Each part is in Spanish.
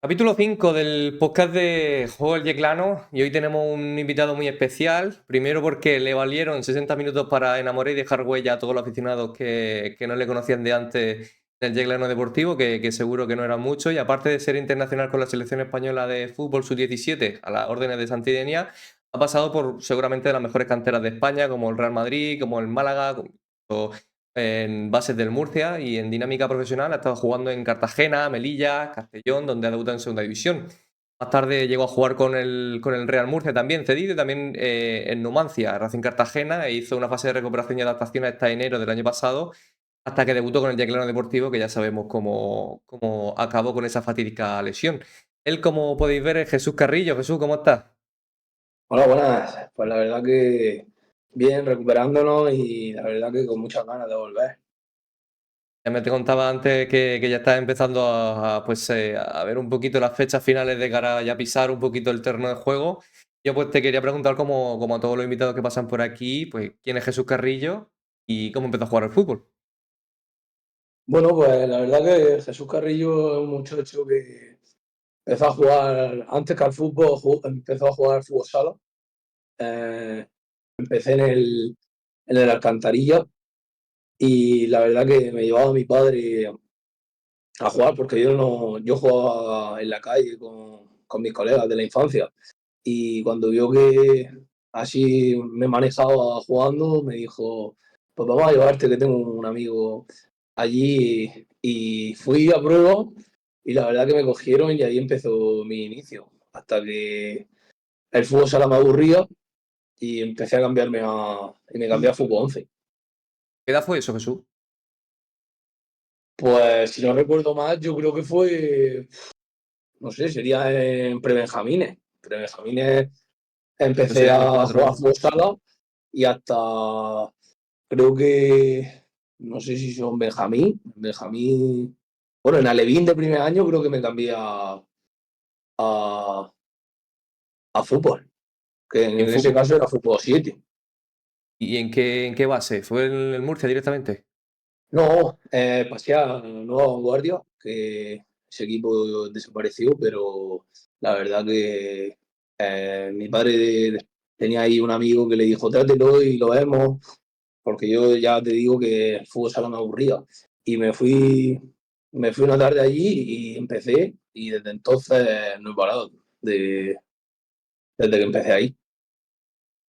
Capítulo 5 del podcast de Juego del Yeclano y hoy tenemos un invitado muy especial. Primero porque le valieron 60 minutos para enamorar y dejar huella a todos los aficionados que no le conocían de antes del Yeclano Deportivo, que seguro que no eran muchos. Y aparte de ser internacional con la selección española de fútbol sub-17 a las órdenes de Santidenia, ha pasado por seguramente de las mejores canteras de España, como el Real Madrid, como el Málaga, en bases del Murcia y en dinámica profesional ha estado jugando en Cartagena, Melilla, Castellón, donde ha debutado en segunda división. Más tarde llegó a jugar con el Real Murcia también cedido y también en Numancia, Racing Cartagena, e hizo una fase de recuperación y adaptación hasta enero del año pasado, hasta que debutó con el Yeclano Deportivo, que ya sabemos cómo acabó con esa fatídica lesión. Él, como podéis ver, es Jesús Carrillo. Jesús, ¿cómo estás? Hola, buenas. Pues la verdad que bien, recuperándonos y la verdad que con muchas ganas de volver. Ya me te contaba antes que ya estás empezando a ver un poquito las fechas finales de cara a ya pisar un poquito el terreno de juego. Yo pues te quería preguntar, como a todos los invitados que pasan por aquí, pues quién es Jesús Carrillo y cómo empezó a jugar al fútbol. Bueno, pues la verdad que Jesús Carrillo es un muchacho que empezó a jugar, antes que al fútbol, empezó a jugar al fútbol sala. Eh, Empecé en el Alcantarilla y la verdad que me llevaba mi padre a jugar porque yo jugaba en la calle con mis colegas de la infancia. Y cuando vio que así me manejaba jugando, me dijo, pues vamos a llevarte que tengo un amigo allí. Y fui a prueba y la verdad que me cogieron y ahí empezó mi inicio. Hasta que el fútbol sala me aburría y empecé a y me cambié a fútbol 11. ¿Qué edad fue eso, Jesús? Pues si no recuerdo mal, yo creo que fue, no sé, sería en prebenjamines. Prebenjamines Pues empecé serían los a cuatro, jugar a ¿no? fútbol sala y hasta creo que, no sé si son Benjamín, bueno, en Alevín de primer año creo que me cambié a, a fútbol, que ¿Y en en ese fútbol? caso era fútbol 7. ¿Y en qué base? ¿Fue el Murcia directamente? No, pasé a Nueva Vanguardia, que ese equipo desapareció, pero la verdad que mi padre tenía ahí un amigo que le dijo, trátelo y lo vemos, porque yo ya te digo que el fútbol sala me aburría. Y me fui una tarde allí y empecé, y desde entonces no he parado, desde que empecé ahí.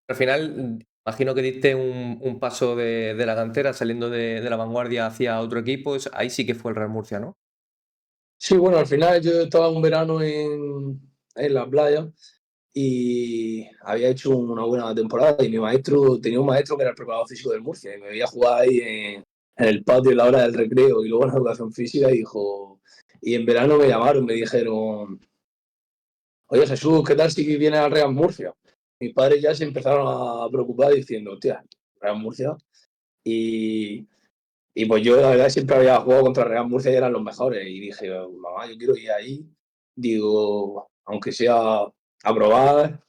Al final, imagino que diste un paso de la cantera saliendo de la Vanguardia hacia otro equipo. Ahí sí que fue el Real Murcia, ¿no? Sí, bueno, al final yo estaba un verano en la playa y había hecho una buena temporada y mi maestro, tenía un maestro que era el preparador físico del Murcia y me veía jugar ahí en el patio en la hora del recreo y luego en la educación física y dijo, y en verano me llamaron, me dijeron, oye Jesús, ¿qué tal si vienes al Real Murcia? Mis padres ya se empezaron a preocupar diciendo, hostia, Real Murcia. Y, y pues yo la verdad siempre había jugado contra Real Murcia y eran los mejores. Y dije, mamá, yo quiero ir ahí. Digo, aunque sea a probar,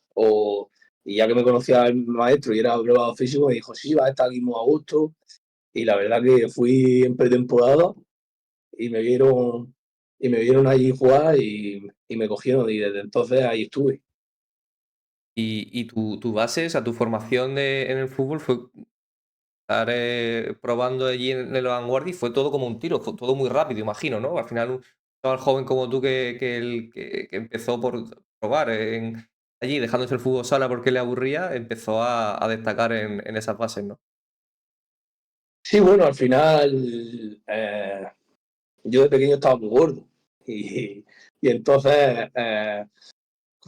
y ya que me conocía el maestro y era probado físico, me dijo, sí, va a estar aquí muy a gusto. Y la verdad que fui en pretemporada y me vieron allí jugar y me cogieron y desde entonces ahí estuve. Y tu base, o sea, tu formación en el fútbol fue estar probando allí en la vanguardia y fue todo como un tiro, fue todo muy rápido, imagino, ¿no? Al final, un chaval joven como tú que empezó por probar allí, dejándose el fútbol sala porque le aburría, empezó a destacar en esas bases, ¿no? Sí, bueno, al final yo de pequeño estaba muy gordo y entonces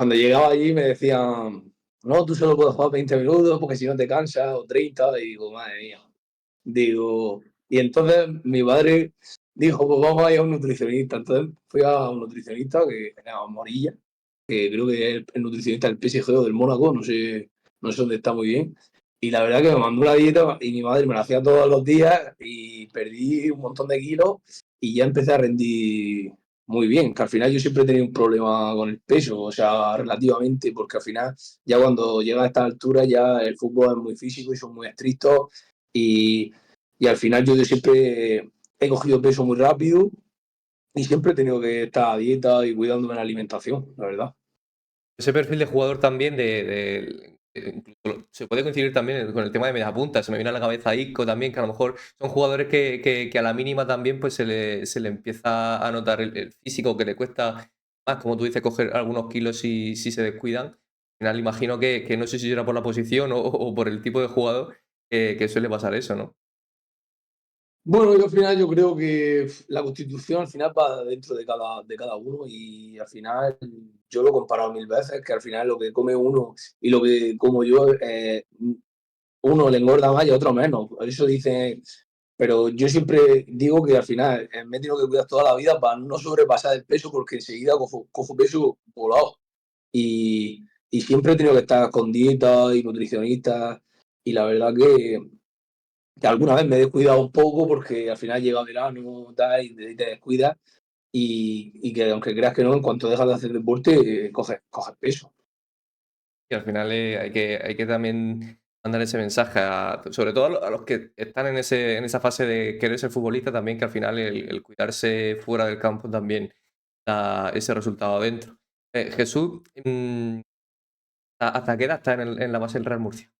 cuando llegaba allí me decían, no, tú solo puedes jugar 20 minutos porque si no te cansas o 30 y digo, madre mía. Digo, y entonces mi padre dijo, pues vamos a ir a un nutricionista. Entonces fui a un nutricionista que se llama Morilla, que creo que es el nutricionista del PSG o del Mónaco, no sé dónde está muy bien. Y la verdad que me mandó una dieta y mi madre me la hacía todos los días y perdí un montón de kilos y ya empecé a rendir muy bien, que al final yo siempre he tenido un problema con el peso, o sea, relativamente, porque al final ya cuando llega a esta altura ya el fútbol es muy físico y son muy estrictos y, y al final yo siempre he cogido peso muy rápido y siempre he tenido que estar a dieta y cuidándome la alimentación, la verdad. Ese perfil de jugador también incluso se puede coincidir también con el tema de mediapunta. Se me viene a la cabeza Isco también, que a lo mejor son jugadores que a la mínima también pues se le empieza a notar el físico, que le cuesta más, como tú dices, coger algunos kilos si se descuidan. Al final imagino que no sé si será por la posición o por el tipo de jugador que suele pasar eso, ¿no? Bueno, yo al final yo creo que la constitución al final va dentro de cada uno y al final yo lo he comparado mil veces, que al final lo que come uno y lo que como yo, uno le engorda más y a otro menos. Por eso dicen, pero yo siempre digo que al final me he tenido que cuidar toda la vida para no sobrepasar el peso porque enseguida cojo peso volado. Y siempre he tenido que estar con dieta y nutricionista y la verdad que alguna vez me he descuidado un poco porque al final llega verano tal, y te descuidas y que aunque creas que no, en cuanto dejas de hacer deporte, coges peso. Y al final hay que también mandar ese mensaje, sobre todo a los que están en esa fase de querer ser futbolista, también que al final el cuidarse fuera del campo también da ese resultado dentro. Jesús, ¿hasta qué edad está en la base del Real Murcia?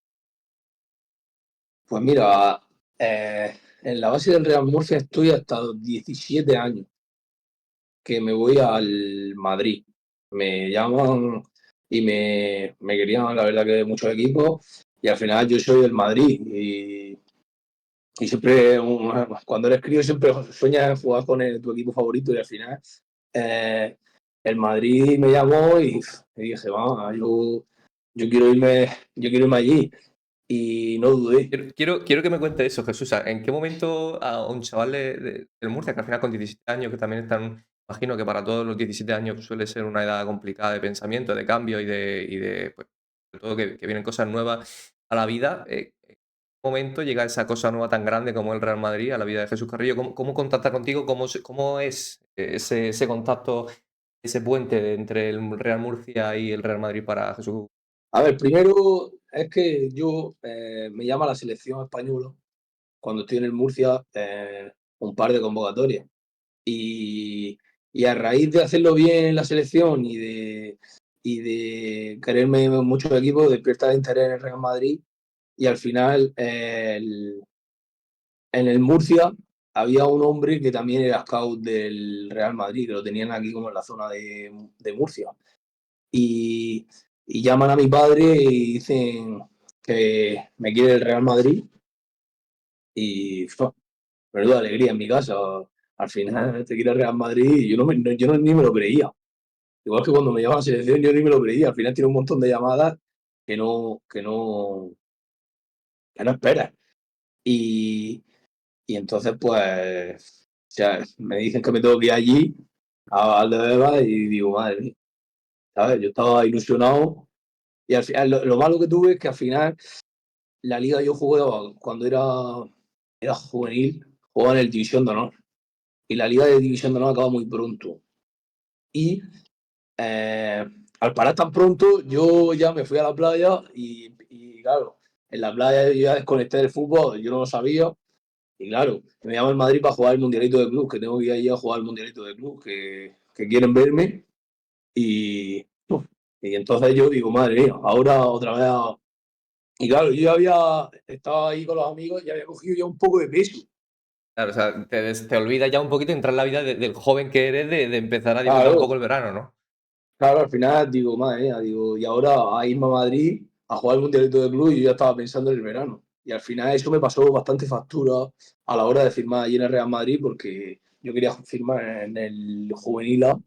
Pues mira, en la base del Real Murcia estoy hasta los 17 años, que me voy al Madrid. Me llaman y me querían, la verdad, que de muchos equipos, y al final yo soy del Madrid. Y siempre, cuando eres crío, siempre sueñas en jugar con tu equipo favorito, y al final eh, el Madrid me llamó y dije, vamos, yo quiero irme allí, y no dudé. Quiero que me cuente eso, Jesús. ¿En qué momento a un chaval del Murcia, que al final con 17 años, que también están, imagino que para todos los 17 años suele ser una edad complicada de pensamiento, de cambio y de pues, sobre todo que vienen cosas nuevas a la vida, ¿en qué momento llega esa cosa nueva tan grande como el Real Madrid a la vida de Jesús Carrillo? ¿Cómo contacta contigo? ¿Cómo es ese contacto, ese puente entre el Real Murcia y el Real Madrid para Jesús? A ver, primero es que yo me llama la selección española cuando estoy en el Murcia, un par de convocatorias. Y, y a raíz de hacerlo bien en la selección y de quererme mucho el equipo, despierta el interés en el Real Madrid. Y al final, en el Murcia había un hombre que también era scout del Real Madrid, que lo tenían aquí como en la zona de Murcia. Y, y llaman a mi padre y dicen que me quiere el Real Madrid y menuda alegría en mi casa. Al final te quiere el Real Madrid y yo ni me lo creía. Igual que cuando me llaman a la selección, yo ni me lo creía. Al final tiene un montón de llamadas que no, que no, que no esperas. Y, y entonces, pues, o sea, me dicen que me tengo que ir allí a Valdebebas y digo, madre mía, ¿sabes? Yo estaba ilusionado y al final, lo malo que tuve es que al final la liga yo jugaba cuando era juvenil, jugaba en el División de Honor. Y la liga de División de Honor acaba muy pronto. Y eh, al parar tan pronto, yo ya me fui a la playa y claro, en la playa yo ya desconecté del fútbol, yo no lo sabía. Y claro, me llaman el Madrid para jugar el Mundialito de Club, que tengo que ir allí a jugar el Mundialito de Club, que quieren verme. Y, y entonces yo digo, madre mía, ahora otra vez. Y claro, yo ya había estado ahí con los amigos y había cogido ya un poco de peso. Claro, o sea, te olvidas ya un poquito entrar en la vida del joven que eres, de empezar a disfrutar un Claro, poco el verano, ¿no? claro, al final digo, madre mía, digo, y ahora a irme a Madrid a jugar el Mundialito de Club y yo ya estaba pensando en el verano. Y al final eso me pasó bastante factura a la hora de firmar allí en el Real Madrid porque yo quería firmar en el Juvenil A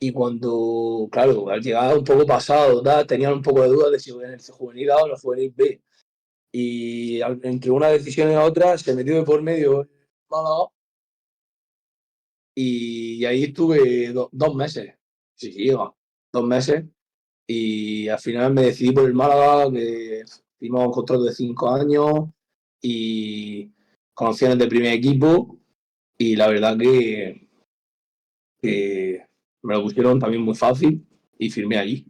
y cuando, claro, al llegar un poco pasado, tenían un poco de dudas de si en el Juvenil A o en el Juvenil B. Y entre una decisión y otra se metió de por medio el Málaga y ahí estuve 2 meses. Sí, sí, 2 meses. Y al final me decidí por el Málaga, que firmaba un contrato de 5 años y con opciones de primer equipo. Y la verdad que me lo pusieron también muy fácil y firmé allí.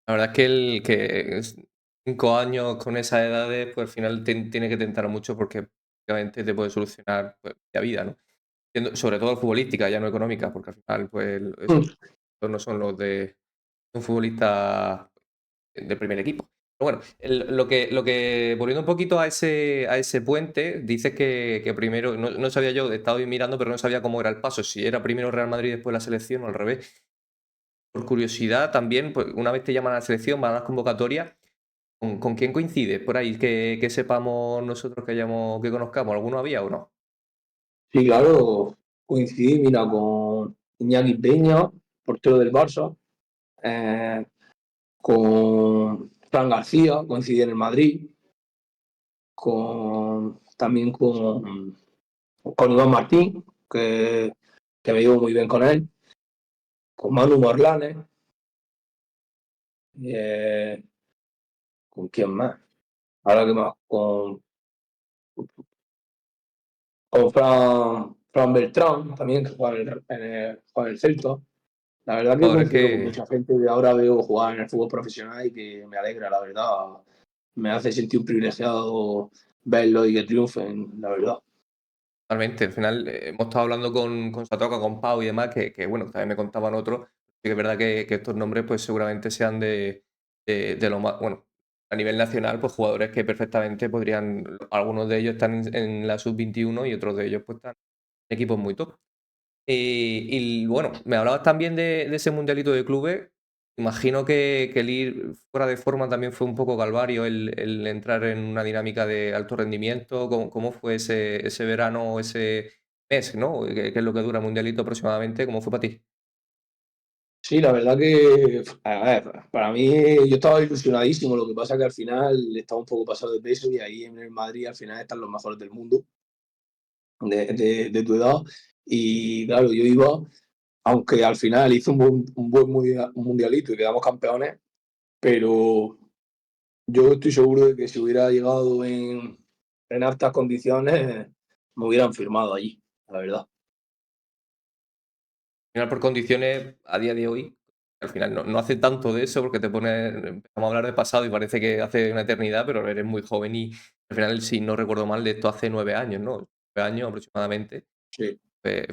La verdad es que el que 5 años con esas edades, pues al final tiene que tentar mucho porque obviamente te puede solucionar pues, la vida, ¿no? sobre todo futbolística, ya no económica, porque al final, pues, Mm. esos no son los de un futbolista de primer equipo. Pero bueno, lo que volviendo un poquito a ese puente, dices que primero, no sabía yo, he estado mirando, pero no sabía cómo era el paso, si era primero Real Madrid y después la selección o al revés. Por curiosidad también, pues una vez te llaman a la selección, van a las convocatorias, ¿con quién coincide por ahí que sepamos nosotros que conozcamos? ¿Alguno había o no? Sí, claro, coincidí, mira, con Iñaki Peña, portero del Barça, eh, con Fran García, coincidí en el Madrid, también con Iván Martín, que me llevo muy bien con él, con Manu Morlanes, eh, ¿con quién más? Ahora que más, con Fran Beltrán, también, que juega en el Celta. La verdad que Jugadores coincido con que mucha gente que ahora veo jugar en el fútbol profesional y que me alegra, la verdad. Me hace sentir un privilegiado verlo y que triunfen, la verdad. realmente, al final, hemos estado hablando con Satoca, con Pau y demás, que bueno, también me contaban otros, sí que es verdad que estos nombres pues seguramente sean de lo más, bueno, a nivel nacional, pues jugadores que perfectamente podrían, algunos de ellos están en la sub-21 y otros de ellos pues están en equipos muy top. Y bueno, me hablabas también de ese mundialito de clubes. Imagino que el ir fuera de forma también fue un poco calvario, el entrar en una dinámica de alto rendimiento. ¿Cómo fue ese verano o ese mes, ¿no? Que es lo que dura el mundialito aproximadamente. ¿Cómo fue para ti? Sí, la verdad que, a ver, para mí yo estaba ilusionadísimo, lo que pasa que al final estaba un poco pasado de peso y ahí en el Madrid al final están los mejores del mundo de tu edad. Y claro, yo iba, aunque al final hice un buen mundialito y quedamos campeones, pero yo estoy seguro de que si hubiera llegado en altas condiciones, me hubieran firmado allí, la verdad. Al final, por condiciones, a día de hoy, al final no hace tanto de eso porque empezamos a hablar de pasado y parece que hace una eternidad, pero eres muy joven y al final, si no recuerdo mal, de esto hace 9 años, ¿no? 9 años aproximadamente. Sí. Pues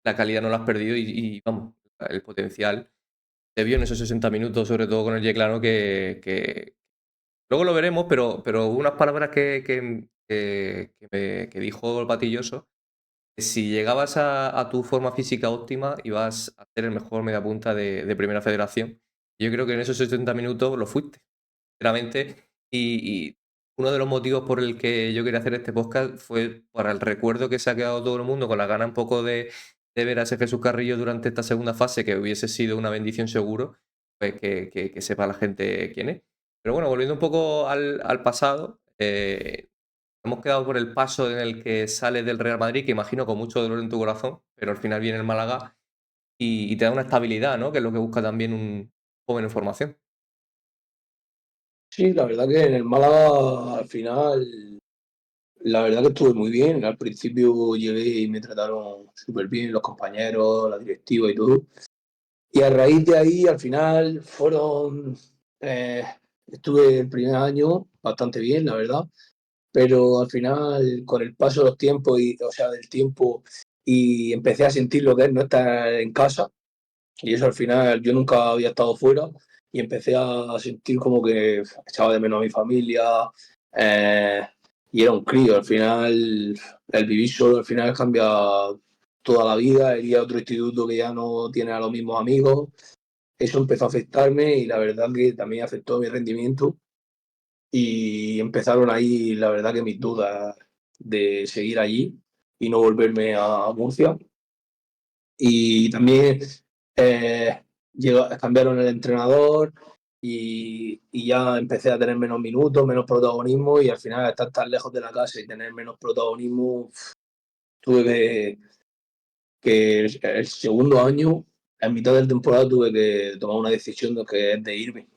la calidad no la has perdido y vamos, el potencial se vio en esos 60 minutos, sobre todo con el Yeclano, que luego lo veremos, pero hubo unas palabras que dijo el Patilloso, que si llegabas a tu forma física óptima ibas a ser el mejor mediapunta de Primera Federación. Yo creo que en esos 70 minutos lo fuiste, sinceramente, y uno de los motivos por el que yo quería hacer este podcast fue para el recuerdo que se ha quedado todo el mundo, con la gana un poco de ver a ese Jesús Carrillo durante esta segunda fase, que hubiese sido una bendición seguro, pues que sepa la gente quién es. Pero bueno, volviendo un poco al pasado, hemos quedado por el paso en el que sales del Real Madrid, que imagino con mucho dolor en tu corazón, pero al final viene el Málaga y te da una estabilidad, ¿no? Que es lo que busca también un joven en formación. Sí, la verdad que en el Málaga al final, la verdad que estuve muy bien. Al principio llegué y me trataron súper bien los compañeros, la directiva y todo. Y a raíz de ahí, al final, eh, estuve el primer año bastante bien, la verdad, pero al final, con el paso de los tiempos, o sea, del tiempo, y empecé a sentir lo que es no estar en casa, y eso al final, yo nunca había estado fuera, y empecé a sentir como que echaba de menos a mi familia, eh, y era un crío, al final, el vivir solo, al final cambia toda la vida, ir a otro instituto que ya no tiene a los mismos amigos, eso empezó a afectarme y la verdad que también afectó mi rendimiento y empezaron ahí, la verdad que mis dudas de seguir allí y no volverme a Murcia. Y también cambiaron el entrenador y ya empecé a tener menos minutos, menos protagonismo y al final estar tan lejos de la casa y tener menos protagonismo, tuve que el segundo año, en mitad de temporada, tuve que tomar una decisión que es de irme.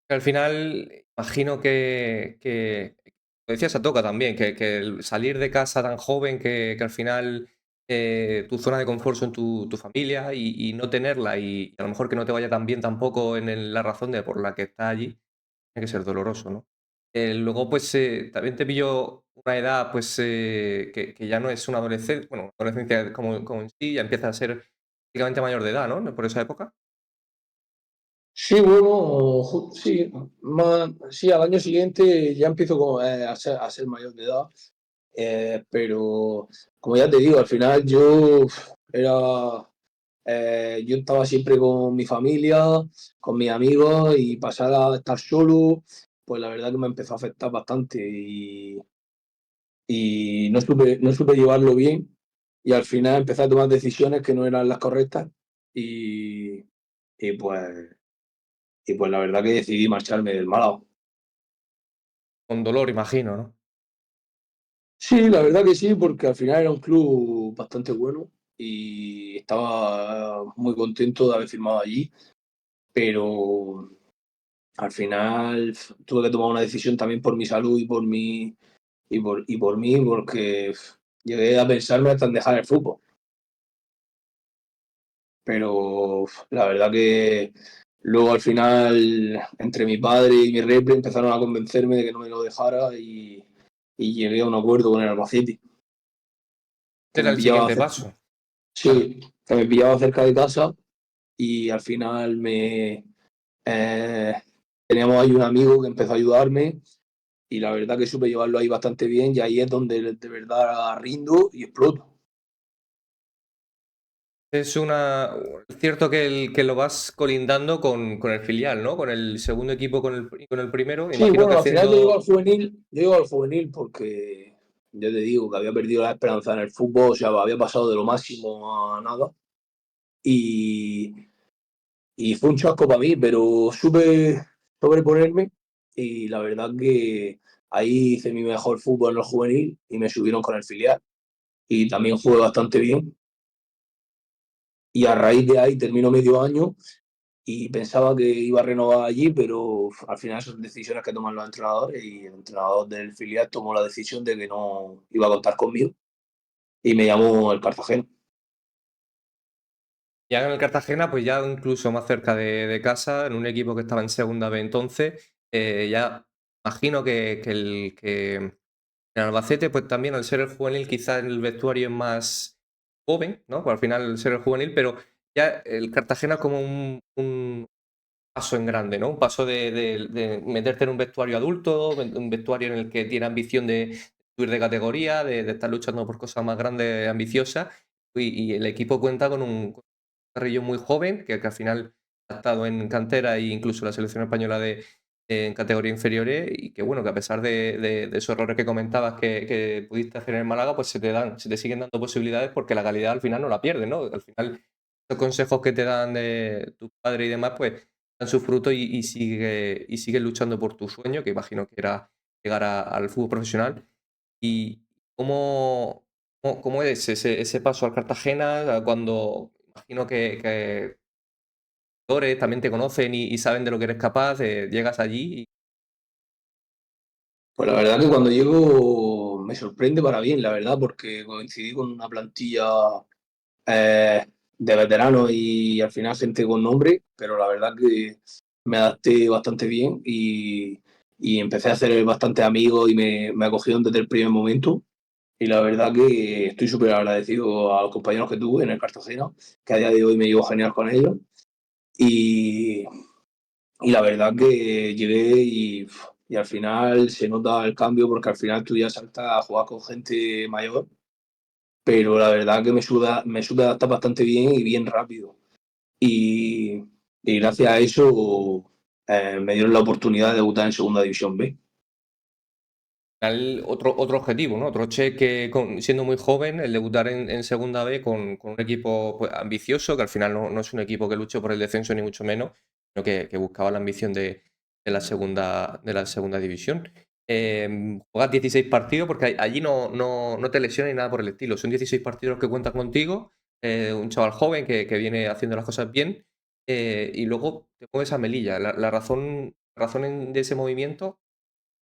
Al final, imagino lo decía Satoca también, que el salir de casa tan joven, que al final tu zona de confort son tu familia y no tenerla y a lo mejor que no te vaya tan bien tampoco en la razón de por la que estás allí, tiene que ser doloroso, ¿no? Luego, pues, también te pilló una edad, pues, que ya no es una adolescencia, bueno, adolescencia como en sí, ya empieza a ser prácticamente mayor de edad, ¿no? Por esa época. Sí, bueno, sí, sí, al año siguiente ya empiezo a ser mayor de edad, pero como ya te digo, al final era, yo estaba siempre con mi familia, con mis amigos y pasar a estar solo, pues la verdad que me empezó a afectar bastante y no supe llevarlo bien y al final empecé a tomar decisiones que no eran las correctas y, y pues, y pues la verdad que decidí marcharme del Málaga. Con dolor, imagino, ¿no? Sí, la verdad que sí, porque al final era un club bastante bueno y estaba muy contento de haber firmado allí, pero al final tuve que tomar una decisión también por mi salud y por mí, porque llegué a pensarme hasta en dejar el fútbol. Pero la verdad que luego al final, entre mi padre y mi repre, empezaron a convencerme de que no me lo dejara y llegué a un acuerdo con el Albacete, que Era me el pillaba siguiente cerca, paso. Claro. sí, que me pillaba cerca de casa y al final eh, teníamos ahí un amigo que empezó a ayudarme y la verdad que supe llevarlo ahí bastante bien y ahí es donde de verdad rindo y exploto. Es cierto que lo vas colindando con el filial, ¿no? Con el segundo equipo y con el primero. Sí, Imagino que bueno, al final haciendo. yo llego al juvenil porque yo te digo que había perdido la esperanza en el fútbol, o sea, había pasado de lo máximo a nada y, y fue un chasco para mí, pero supe sobreponerme y la verdad que ahí hice mi mejor fútbol en el juvenil y me subieron con el filial y también jugué bastante bien y a raíz de ahí termino medio año y pensaba que iba a renovar allí, pero al final son decisiones que toman los entrenadores y el entrenador del filial tomó la decisión de que no iba a contar conmigo y me llamó el Cartagena. Ya en el Cartagena, pues ya incluso más cerca de casa, en un equipo que estaba en segunda B entonces, ya imagino que en Albacete, pues también al ser el juvenil, quizás el vestuario es más joven, ¿no? Pues al final al ser el juvenil, pero ya el Cartagena es como un paso en grande, ¿no? Un paso de meterte en un vestuario adulto, un vestuario en el que tiene ambición de subir de categoría, de estar luchando por cosas más grandes, ambiciosas, y el equipo cuenta con un carrillo muy joven, que al final ha estado en cantera e incluso la selección española en categoría inferiores, y que bueno, que a pesar de esos errores que comentabas que pudiste hacer en el Málaga, pues se te siguen dando posibilidades porque la calidad al final no la pierdes, ¿no? Al final, los consejos que te dan de tus padres y demás, pues dan su fruto y sigues luchando por tu sueño, que imagino que era llegar al fútbol profesional. ¿Y cómo es ese paso al Cartagena cuando imagino que jugadores también te conocen y saben de lo que eres capaz, llegas allí y Pues la verdad que cuando llego me sorprende para bien, la verdad, porque coincidí con una plantilla eh, de veteranos y al final gente con nombre, pero la verdad que me adapté bastante bien y empecé a hacer bastantes amigos y me acogieron desde el primer momento. Y la verdad que estoy súper agradecido a los compañeros que tuve en el Cartagena, que a día de hoy me llevo genial con ellos. Y, y la verdad que llegué y al final se nota el cambio porque al final tú ya saltas a jugar con gente mayor, pero la verdad que me supe adaptar bastante bien y bien rápido. Y, y gracias a eso me dieron la oportunidad de debutar en Segunda División B. al otro objetivo, ¿no? Otro cheque siendo muy joven, el debutar en segunda B con un equipo pues, ambicioso, que al final no es un equipo que luche por el descenso ni mucho menos, sino que buscaba la ambición de la segunda división. Juegas 16 partidos porque allí no te lesiones ni nada por el estilo. Son 16 partidos los que cuentan contigo, un chaval joven que viene haciendo las cosas bien, y luego te mueves a Melilla. La razón de ese movimiento,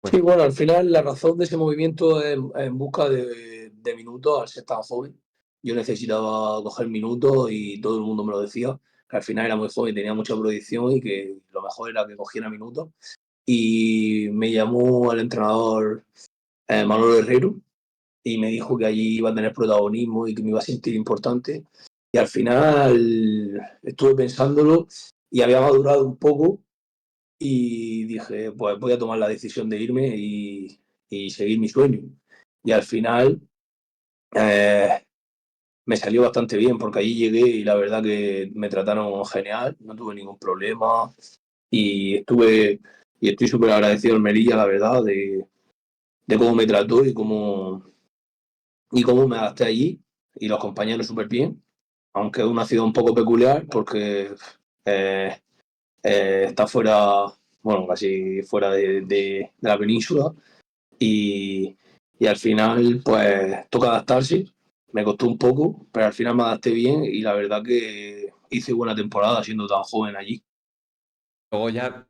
Sí, cuenta. bueno, al final la razón de ese movimiento es en busca de minutos al ser tan joven. Yo necesitaba coger minutos y todo el mundo me lo decía, que al final era muy joven, tenía mucha proyección y que lo mejor era que cogiera minutos. y me llamó el entrenador Manolo Herrero y me dijo que allí iba a tener protagonismo y que me iba a sentir importante. Y al final estuve pensándolo y había madurado un poco y dije, pues voy a tomar la decisión de irme y seguir mi sueño. Y al final eh, me salió bastante bien porque allí llegué y la verdad que me trataron genial, no tuve ningún problema y estoy súper agradecido al Melilla, la verdad, de cómo me trató y cómo me adapté allí y los compañeros súper bien, aunque es una ciudad un poco peculiar porque eh, está fuera, bueno, casi fuera de la península y, y al final pues toca adaptarse. Me costó un poco, pero al final me adapté bien y la verdad que hice buena temporada siendo tan joven allí. Luego ya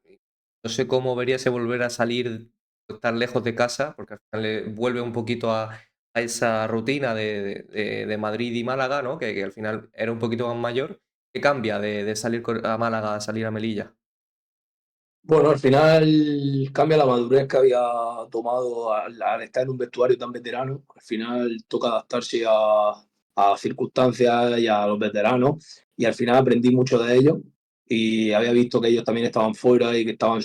no sé cómo veríase volver a salir, estar lejos de casa, porque al final vuelve un poquito a esa rutina de Madrid y Málaga, ¿no? Que al final era un poquito más mayor. ¿Qué cambia de salir a Málaga a salir a Melilla? Bueno, al final cambia la madurez que había tomado al estar en un vestuario tan veterano. Al final toca adaptarse a circunstancias y a los veteranos. Y al final aprendí mucho de ellos. Y había visto que ellos también estaban fuera y que estaban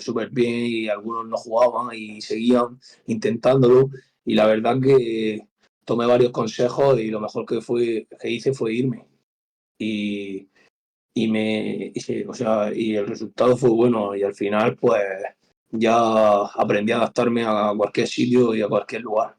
súper bien y algunos no jugaban y seguían intentándolo. Y la verdad que tomé varios consejos y lo mejor que hice fue irme. Y, o sea, y el resultado fue bueno y al final pues ya aprendí a adaptarme a cualquier sitio y a cualquier lugar.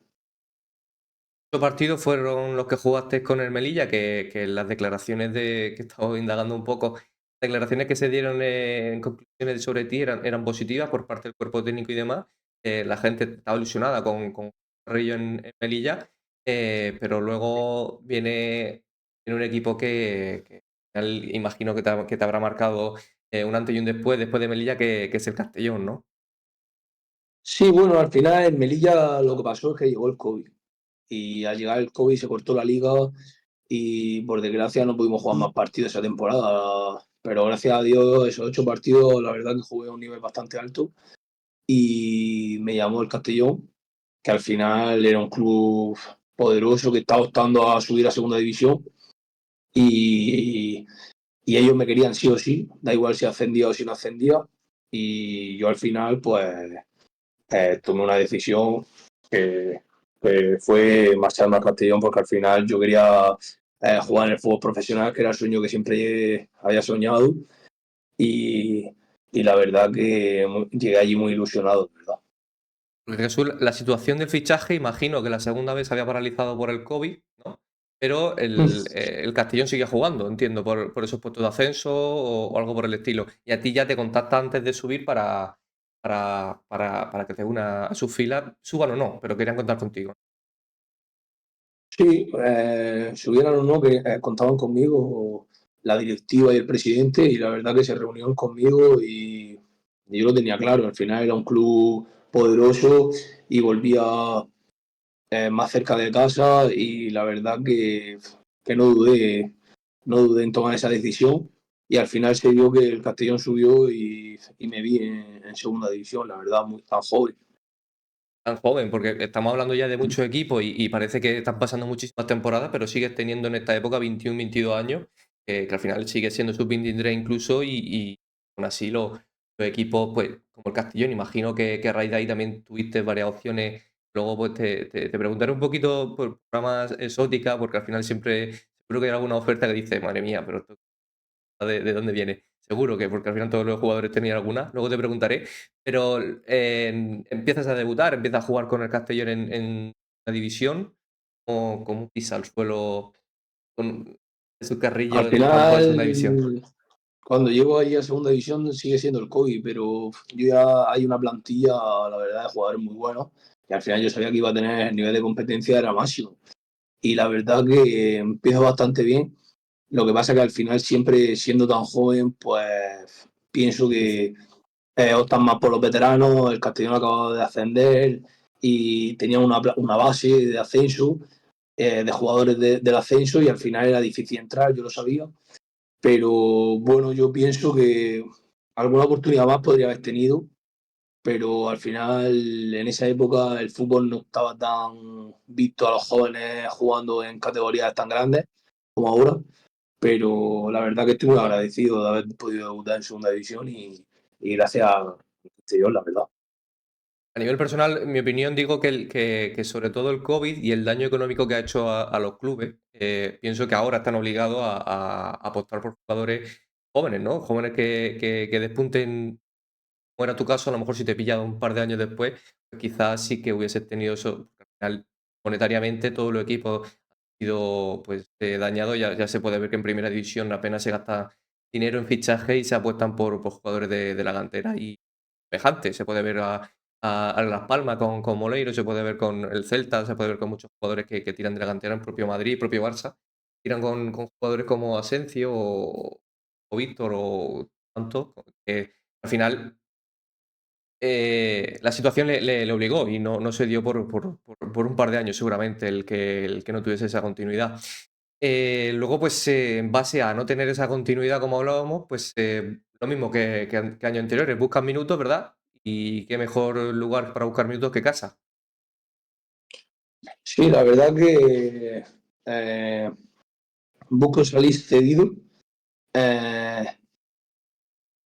¿Qué partidos fueron los que jugaste con el Melilla? Que las declaraciones que he estado indagando un poco, declaraciones que se dieron en conclusiones sobre ti eran positivas por parte del cuerpo técnico y demás. La gente estaba ilusionada con Carrillo en Melilla, pero luego viene un equipo que al final imagino que te habrá marcado un antes y un después de Melilla, que es el Castellón, ¿no? Sí, bueno, al final en Melilla lo que pasó es que llegó el COVID y al llegar el COVID se cortó la liga y por desgracia no pudimos jugar más partidos esa temporada, pero gracias a Dios esos 8 partidos la verdad que jugué a un nivel bastante alto y me llamó el Castellón, que al final era un club poderoso que estaba optando a subir a segunda división y, y ellos me querían sí o sí, da igual si ascendía o si no ascendía y yo al final pues tomé una decisión que, que fue marcharme a Castellón porque al final yo quería jugar en el fútbol profesional, que era el sueño que siempre había soñado y, y la verdad que llegué allí muy ilusionado, ¿verdad? Porque Jesús, la situación del fichaje, imagino que la segunda vez se había paralizado por el COVID, ¿no? Pero el Castellón sigue jugando, entiendo, por esos puestos de ascenso o algo por el estilo. Y a ti ya te contacta antes de subir para que te una a sus filas, suban o no, pero querían contar contigo. Sí, si hubieran o no, que contaban conmigo la directiva y el presidente y la verdad que se reunieron conmigo y yo lo tenía claro, al final era un club poderoso y volvía más cerca de casa y la verdad que no dudé en tomar esa decisión y al final se vio que el Castellón subió y me vi en segunda división, la verdad, muy tan joven. Tan joven, porque estamos hablando ya de muchos equipos y parece que están pasando muchísimas temporadas, pero sigues teniendo en esta época 21, 22 años, que al final sigue siendo sub-23 incluso, y aún así los equipos, pues como el Castellón, imagino que a raíz de ahí también tuviste varias opciones. Luego pues te preguntaré un poquito por programas exóticas, porque al final siempre seguro que hay alguna oferta que dice, madre mía, pero esto de dónde viene. Seguro que, porque al final todos los jugadores tenían alguna, luego te preguntaré, pero empiezas a debutar, empiezas a jugar con el Castellón en la división, o cómo pisa el suelo con su Al carrillo en un campo de segunda división. final, cuando llego ahí a segunda división sigue siendo el COVID, pero yo ya hay una plantilla, la verdad, de jugadores muy buenos y al final yo sabía que iba a tener el nivel de competencia era máximo. Y la verdad que empiezo bastante bien. Lo que pasa que al final, siempre siendo tan joven, pues pienso que optan más por los veteranos. El Castellón acababa de ascender y tenía una base de ascenso, de jugadores del ascenso, y al final era difícil entrar, yo lo sabía. Pero bueno, yo pienso que alguna oportunidad más podría haber tenido pero al final en esa época el fútbol no estaba tan visto a los jóvenes jugando en categorías tan grandes como ahora, pero la verdad que estoy muy agradecido de haber podido debutar en segunda división y gracias al exterior, la verdad. A nivel personal, en mi opinión, digo que sobre todo el COVID y el daño económico que ha hecho a los clubes, pienso que ahora están obligados a apostar por jugadores jóvenes, ¿no? Jóvenes que despunten, como era tu caso, a lo mejor si te pillas un par de años después, pues quizás sí que hubieses tenido eso. Porque al final, monetariamente, todos los equipos han sido pues, dañados. Ya se puede ver que en primera división apenas se gasta dinero en fichaje y se apuestan por jugadores de la cantera. Y semejante, se puede ver a Las Palmas con Moleiro, se puede ver con el Celta, se puede ver con muchos jugadores que tiran de la cantera, en propio Madrid, propio Barça. Tiran con jugadores como Asensio o Víctor o tanto, que al final la situación le obligó y no se dio por un par de años seguramente el que no tuviese esa continuidad. Luego, pues, en base a no tener esa continuidad como hablábamos, pues, lo mismo que años anteriores, buscan minutos, ¿verdad? Y qué mejor lugar para buscar minutos que casa. Sí, la verdad que eh, busco salir cedido. Eh,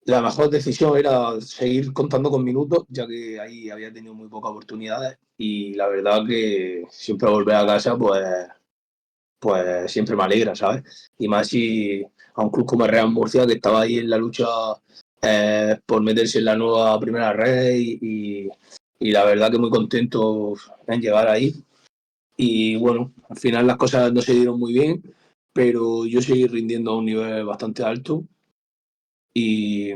la mejor decisión era seguir contando con minutos, ya que ahí había tenido muy pocas oportunidades y la verdad que siempre volver a casa, pues siempre me alegra, ¿sabes? Y más si a un club como el Real Murcia, que estaba ahí en la lucha por meterse en la nueva primera red y la verdad que muy contento en llegar ahí. Y bueno, al final las cosas no se dieron muy bien, pero yo seguí rindiendo a un nivel bastante alto y,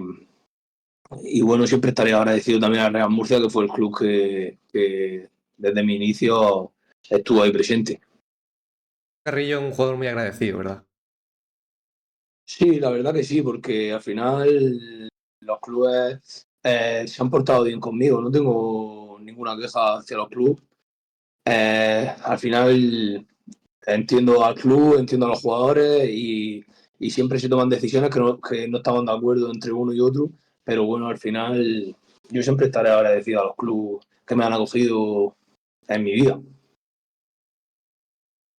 y bueno, siempre estaré agradecido también al Real Murcia, que fue el club que desde mi inicio estuvo ahí presente. Carrillo es un jugador muy agradecido, ¿verdad? Sí, la verdad que sí, porque al final los clubes se han portado bien conmigo, no tengo ninguna queja hacia los clubes. Al final entiendo al club, entiendo a los jugadores y siempre se toman decisiones que no estaban de acuerdo entre uno y otro, pero bueno, al final yo siempre estaré agradecido a los clubes que me han acogido en mi vida.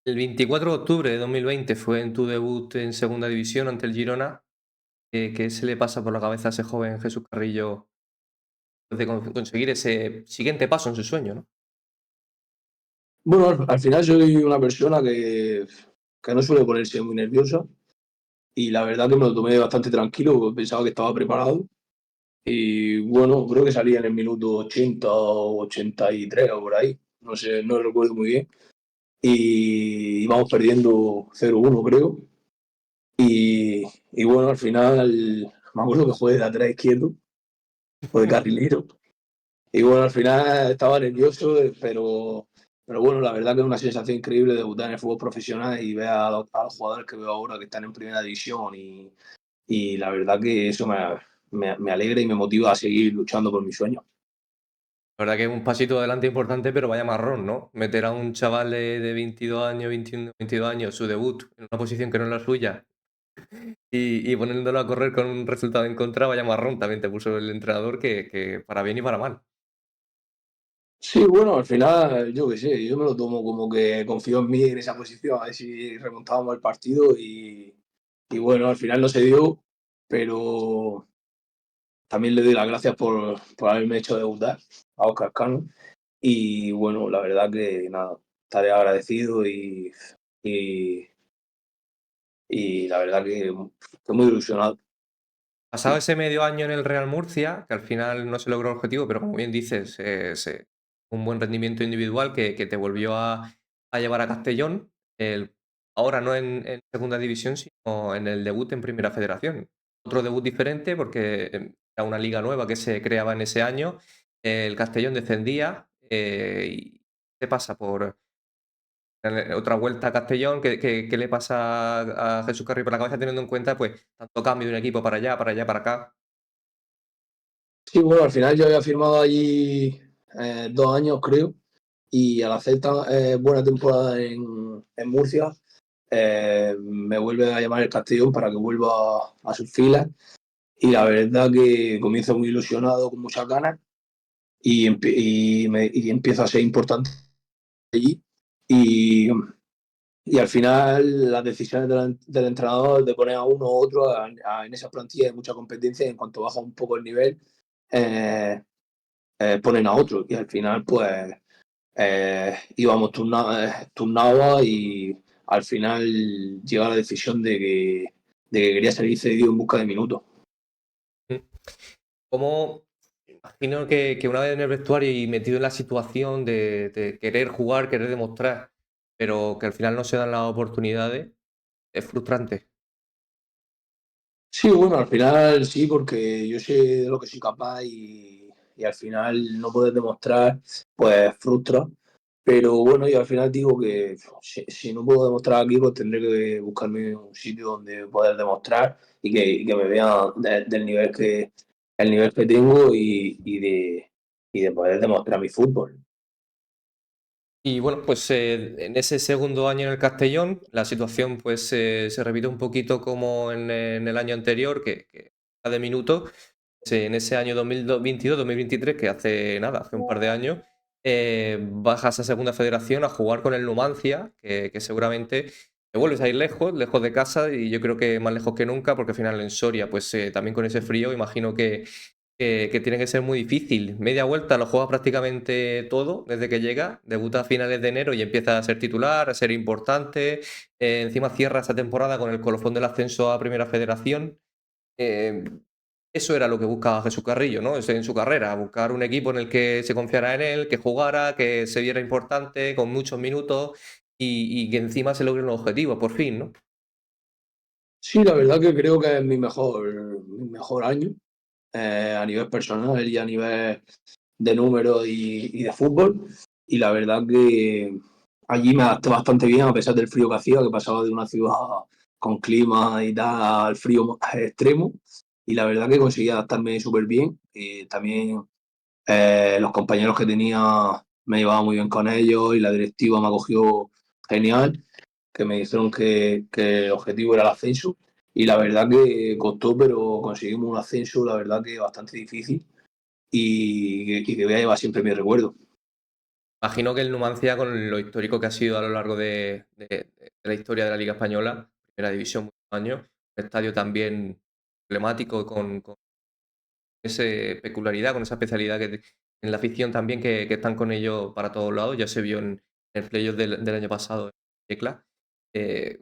El 24 de octubre de 2020 fue en tu debut en segunda división ante el Girona. ¿Qué se le pasa por la cabeza a ese joven Jesús Carrillo de conseguir ese siguiente paso en su sueño, ¿no? Bueno, al final soy una persona que no suele ponerse muy nerviosa y la verdad que me lo tomé bastante tranquilo, porque pensaba que estaba preparado. Y bueno, creo que salía en el minuto 80 o 83 o por ahí, no sé, no recuerdo muy bien. Y íbamos perdiendo 0-1, creo. Y bueno, al final me acuerdo que jugué de lateral izquierdo o de carrilero. Y bueno, al final estaba nervioso, pero bueno, la verdad que es una sensación increíble debutar en el fútbol profesional y ver a los jugadores que veo ahora que están en primera división y la verdad que eso me alegra y me motiva a seguir luchando por mi sueño. La verdad que es un pasito adelante importante, pero vaya marrón, ¿no? Meter a un chaval de 22 años, 21, 22 años, su debut, en una posición que no es la suya, y poniéndolo a correr con un resultado en contra, vaya marrón también te puso el entrenador que para bien y para mal. Sí, bueno, al final, yo qué sé, yo me lo tomo como que confío en mí en esa posición, a ver si remontábamos el partido y bueno, al final no se dio, pero también le doy las gracias por haberme hecho debutar a Oscar Cano y bueno, la verdad que nada, estaré agradecido y, y la verdad que estoy muy ilusionado. Pasado ese medio año en el Real Murcia, que al final no se logró el objetivo, pero como bien dices, un buen rendimiento individual que te volvió a llevar a Castellón, ahora no en segunda división, sino en el debut en Primera Federación. Otro debut diferente porque era una liga nueva que se creaba en ese año. El Castellón descendía. ¿Y qué pasa por otra vuelta a Castellón? ¿Qué le pasa a Jesús Carrillo por la cabeza teniendo en cuenta pues tanto cambio de un equipo para allá, para allá, para acá? Sí, bueno, al final yo había firmado allí 2 años, creo, y al hacer tan buena temporada en Murcia, me vuelve a llamar el Castellón para que vuelva a sus filas. Y la verdad que comienzo muy ilusionado, con muchas ganas. y empiezo a ser importante allí. Y, y al final las decisiones del entrenador de poner a uno u otro en esa plantilla de mucha competencia, y en cuanto baja un poco el nivel, eh, ponen a otro. Y al final, pues, íbamos turnados, y al final llega la decisión de que quería salir cedido en busca de minutos. ¿Cómo? Imagino que una vez en el vestuario y metido en la situación de querer jugar, querer demostrar, pero que al final no se dan las oportunidades, es frustrante. Sí, bueno, al final sí, porque yo sé de lo que soy capaz, y al final no poder demostrar, pues frustra. Pero bueno, yo al final digo que si no puedo demostrar aquí, pues tendré que buscarme un sitio donde poder demostrar, y que me vean del el nivel que tengo, y de poder demostrar mi fútbol. Y bueno, pues en ese segundo año en el Castellón, la situación pues se repite un poquito como en el año anterior, que de minutos. Sí, en ese año 2022-2023, que hace nada, hace un par de años, bajas a Segunda Federación a jugar con el Numancia, que seguramente te vuelves a ir lejos, lejos de casa, y yo creo que más lejos que nunca, porque al final en Soria, pues también con ese frío, imagino que tiene que ser muy difícil. Media vuelta lo juega prácticamente todo desde que llega, debuta a finales de enero y empieza a ser titular, a ser importante. Encima cierra esa temporada con el colofón del ascenso a Primera Federación. Eh, Eso era lo que buscaba Jesús Carrillo, ¿no? En su carrera, buscar un equipo en el que se confiara en él, que jugara, que se viera importante, con muchos minutos y que encima se logren los objetivos, por fin, ¿no? Sí, la verdad que creo que es mi mejor año, a nivel personal y a nivel de números y de fútbol. Y la verdad que allí me adapté bastante bien, a pesar del frío que hacía, que pasaba de una ciudad con clima y tal al frío extremo. Y la verdad que conseguí adaptarme súper bien. Y también los compañeros que tenía, me llevaba muy bien con ellos, y la directiva me acogió genial, que me dijeron que el objetivo era el ascenso. Y la verdad que costó, pero conseguimos un ascenso, la verdad que bastante difícil, y que voy a llevar siempre mi recuerdo. Imagino que el Numancia, con lo histórico que ha sido a lo largo de la historia de la Liga Española, Primera División, muchos años, un estadio también emblemático, con esa peculiaridad, con esa especialidad en la afición también, que están con ellos para todos lados. Ya se vio en el playoff del año pasado en Tecla.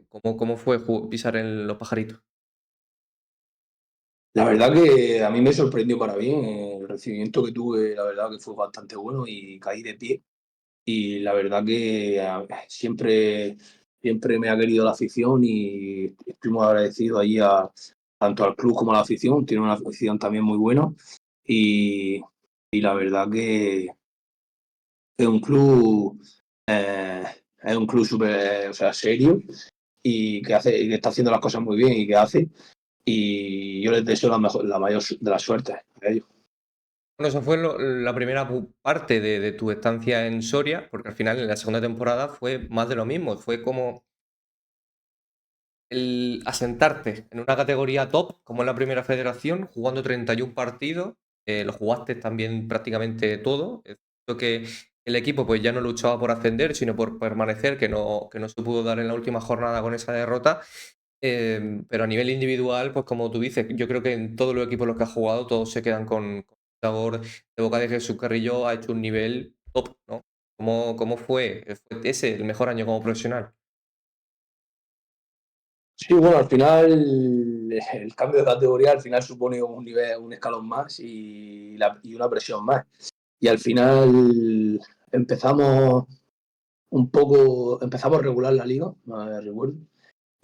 ¿Cómo fue pisar en Los Pajaritos? La verdad que a mí me sorprendió para bien. El recibimiento que tuve, la verdad que fue bastante bueno, y caí de pie. Y la verdad que siempre me ha querido la afición, y estoy muy agradecido allí tanto al club como a la afición. Tiene una afición también muy buena. Y, y la verdad que es un club, eh, es un club súper, o sea, serio, y que está haciendo las cosas muy bien, y que hace. Y yo les deseo la mayor de las suertes a ellos. Bueno, esa fue la primera parte de tu estancia en Soria, porque al final en la segunda temporada fue más de lo mismo. Fue como el asentarte en una categoría top, como es la Primera Federación, jugando 31 partidos. Lo jugaste también prácticamente todo. Es cierto que el equipo pues ya no luchaba por ascender, sino por permanecer, que no se pudo dar en la última jornada con esa derrota. Pero a nivel individual, pues como tú dices, yo creo que en todos los equipos en los que has jugado, todos se quedan con sabor de boca de Jesús Carrillo ha hecho un nivel top, ¿no? ¿Cómo fue? ¿Fue ese el mejor año como profesional? Sí, bueno, al final el cambio de categoría al final supone un nivel, un escalón más, y una presión más. Y al final empezamos empezamos a regular la liga, me recuerdo.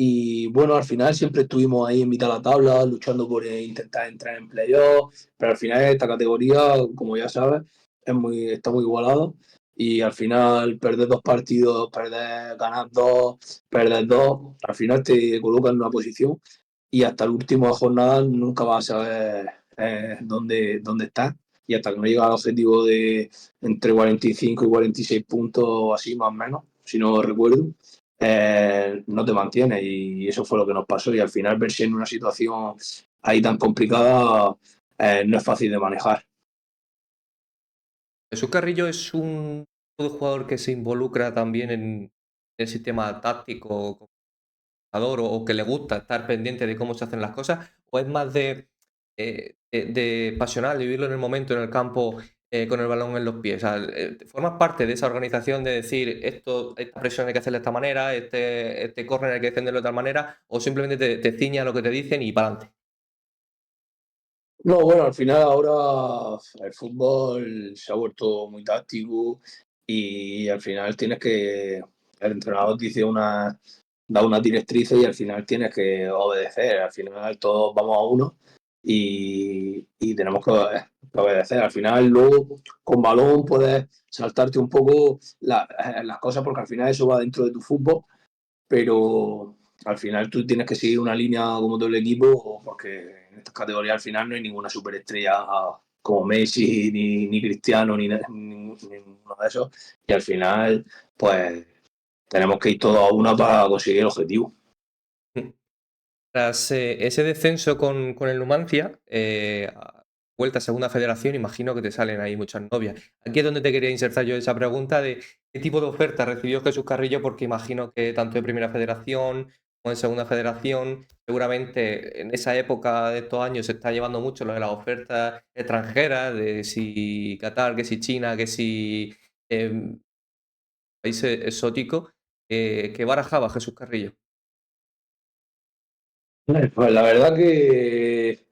Y bueno, al final siempre estuvimos ahí en mitad de la tabla, luchando por intentar entrar en playoff. Pero al final esta categoría, como ya sabes, está muy igualada. Y al final perder dos partidos, ganar dos, perder dos, al final te coloca en una posición, y hasta la última jornada nunca vas a saber dónde estás. Y hasta que no llegas al objetivo de entre 45 y 46 puntos o así, más o menos, si no recuerdo, no te mantienes. Y eso fue lo que nos pasó. Y al final verse en una situación ahí tan complicada, no es fácil de manejar. Jesús Carrillo es un tipo de jugador que se involucra también en el sistema táctico o que le gusta estar pendiente de cómo se hacen las cosas, o es más de pasional, de vivirlo en el momento, en el campo, con el balón en los pies. O sea, ¿formas parte de esa organización de decir esta presión hay que hacerla de esta manera, este córner hay que defenderlo de tal manera, o simplemente te ciña a lo que te dicen y para adelante? No, bueno, al final ahora el fútbol se ha vuelto muy táctico y al final el entrenador dice da unas directrices y al final tienes que obedecer. Al final todos vamos a uno y tenemos que obedecer. Al final luego con balón puedes saltarte un poco las cosas porque al final eso va dentro de tu fútbol, pero al final tú tienes que seguir una línea como todo el equipo, porque en estas categorías al final no hay ninguna superestrella como Messi, ni Cristiano, ninguno de esos. Y al final, pues tenemos que ir todos a una para conseguir el objetivo. Tras ese descenso con el Numancia, vuelta a Segunda Federación, imagino que te salen ahí muchas novias. Aquí es donde te quería insertar yo esa pregunta de qué tipo de oferta recibió Jesús Carrillo, porque imagino que tanto en Primera Federación como en Segunda Federación, seguramente en esa época de estos años se está llevando mucho lo de las ofertas extranjeras, de si Qatar, que si China, que si em, países exóticos, que barajaba Jesús Carrillo. Pues la verdad que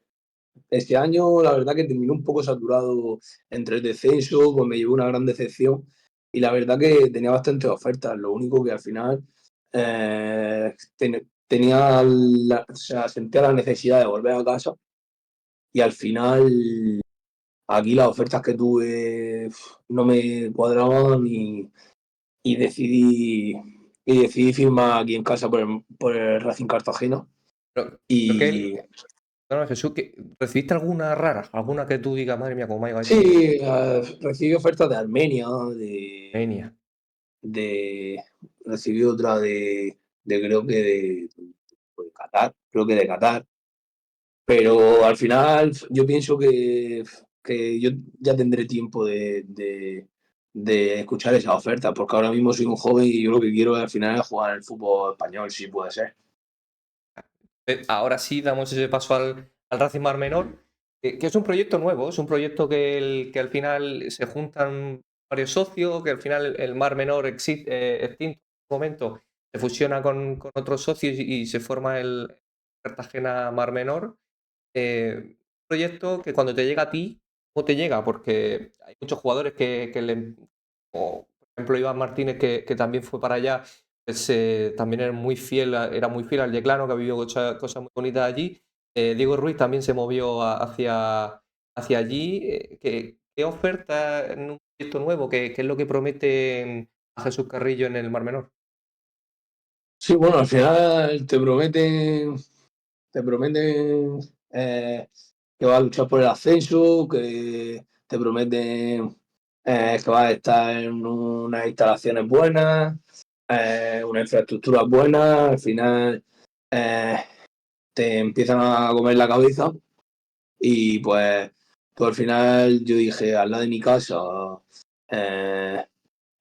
este año, la verdad que terminó un poco saturado entre el descenso, pues me llevó una gran decepción y la verdad que tenía bastantes ofertas. Lo único que al final o sea, sentía la necesidad de volver a casa y al final aquí las ofertas que tuve no me cuadraban y decidí, y decidí firmar aquí en casa por el Racing Cartagena. Pero que Y no, Jesús, ¿recibiste alguna rara? ¿Alguna que tú digas, madre mía, cómo me ha ido esto? sí, recibí ofertas de Armenia, Genia. de recibí otra de creo que de Qatar, creo que de Qatar. Pero al final yo pienso que yo ya tendré tiempo de escuchar esa oferta, porque ahora mismo soy un joven y yo lo que quiero al final es jugar el fútbol español, si puede ser. Ahora sí damos ese paso al Racing Mar Menor, que es un proyecto nuevo, es un proyecto que al final se juntan varios socios, que al final el Mar Menor extinto en un momento se fusiona con otros socios y se forma el Cartagena Mar Menor. Un proyecto que cuando te llega a ti, ¿cómo te llega? Porque hay muchos jugadores o por ejemplo Iván Martínez, que también fue para allá, pues, también era muy fiel al Yeclano, que ha vivido cosas muy bonitas allí. Diego Ruiz también se movió hacia allí. ¿Qué oferta en un proyecto nuevo? ¿Qué es lo que promete a Jesús Carrillo en el Mar Menor? Sí, bueno, al final te prometen que vas a luchar por el ascenso, que te prometen que vas a estar en unas instalaciones buenas, una infraestructura buena, al final eh, te empiezan a comer la cabeza y pues al final yo dije, al lado de mi casa, eh,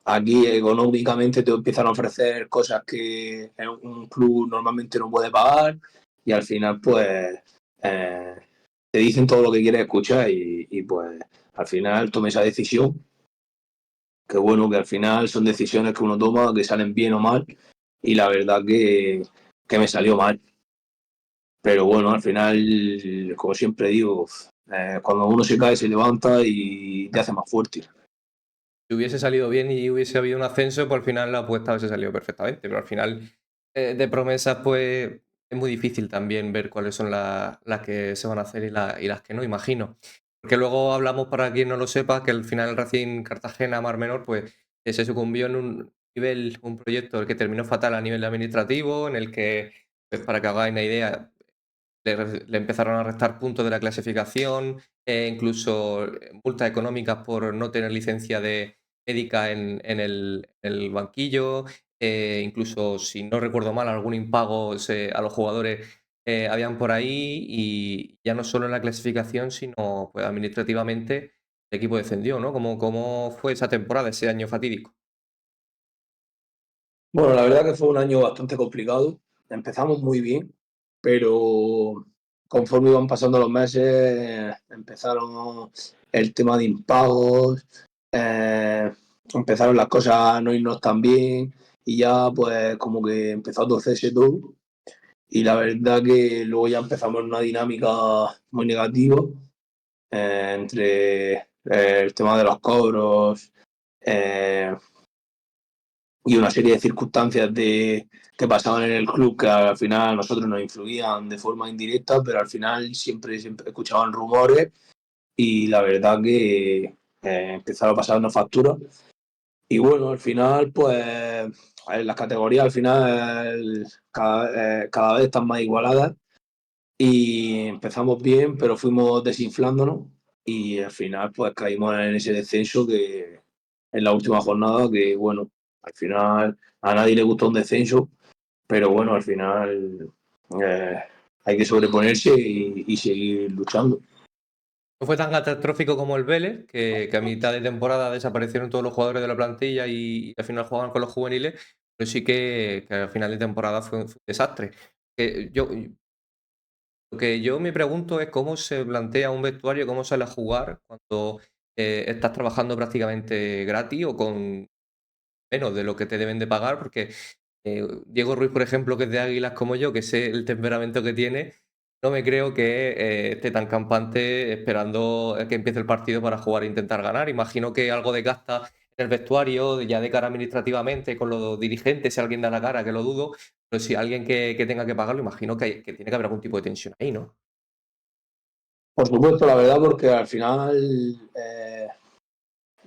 aquí económicamente te empiezan a ofrecer cosas que en un club normalmente no puede pagar y al final pues eh, te dicen todo lo que quieres escuchar pues al final tomé esa decisión, que bueno, que al final son decisiones que uno toma que salen bien o mal y la verdad que me salió mal. Pero bueno, al final, como siempre digo, cuando uno se cae se levanta y te hace más fuerte. Si hubiese salido bien y hubiese habido un ascenso, pues al final la apuesta hubiese salido perfectamente. Pero al final, de promesas, pues es muy difícil también ver cuáles son las que se van a hacer y las que no, imagino. Porque luego hablamos, para quien no lo sepa, que al final el Racing Cartagena Mar Menor, pues se sucumbió en un proyecto que terminó fatal a nivel administrativo, en el que, pues, para que hagáis una idea, le empezaron a restar puntos de la clasificación, incluso multas económicas por no tener licencia médica en el banquillo, incluso, si no recuerdo mal, algún impago a los jugadores habían por ahí, y ya no solo en la clasificación, sino pues, administrativamente. el equipo descendió, ¿no? ¿Cómo fue esa temporada, ese año fatídico? Bueno, la verdad que fue un año bastante complicado. Empezamos muy bien, pero conforme iban pasando los meses, empezaron el tema de impagos, empezaron las cosas a no irnos tan bien y ya pues como que empezó a torcerse todo. Y la verdad que luego ya empezamos una dinámica muy negativa entre el tema de los cobros, eh, y una serie de circunstancias que pasaban en el club que al final a nosotros nos influían de forma indirecta, pero al final siempre escuchaban rumores y la verdad que empezaron a pasarnos facturas. Y bueno, al final, pues las categorías al final cada vez están más igualadas y empezamos bien, pero fuimos desinflándonos y al final pues caímos en ese descenso que en la última jornada que bueno, al final a nadie le gustó un descenso, pero bueno, al final eh, hay que sobreponerse y seguir luchando. No fue tan catastrófico como el Vélez, que a mitad de temporada desaparecieron todos los jugadores de la plantilla y al final jugaban con los juveniles, pero sí que al final de temporada fue un desastre. Lo que yo me pregunto es cómo se plantea un vestuario, cómo sale a jugar cuando estás trabajando prácticamente gratis o con menos de lo que te deben de pagar, porque Diego Ruiz, por ejemplo, que es de Águilas como yo, que sé el temperamento que tiene, no me creo que esté tan campante esperando a que empiece el partido para jugar e intentar ganar. Imagino que algo desgasta en el vestuario, ya de cara administrativamente, con los dirigentes, si alguien da la cara, que lo dudo, pero si alguien que tenga que pagarlo, imagino que tiene que haber algún tipo de tensión ahí, ¿no? Por supuesto, la verdad, porque al final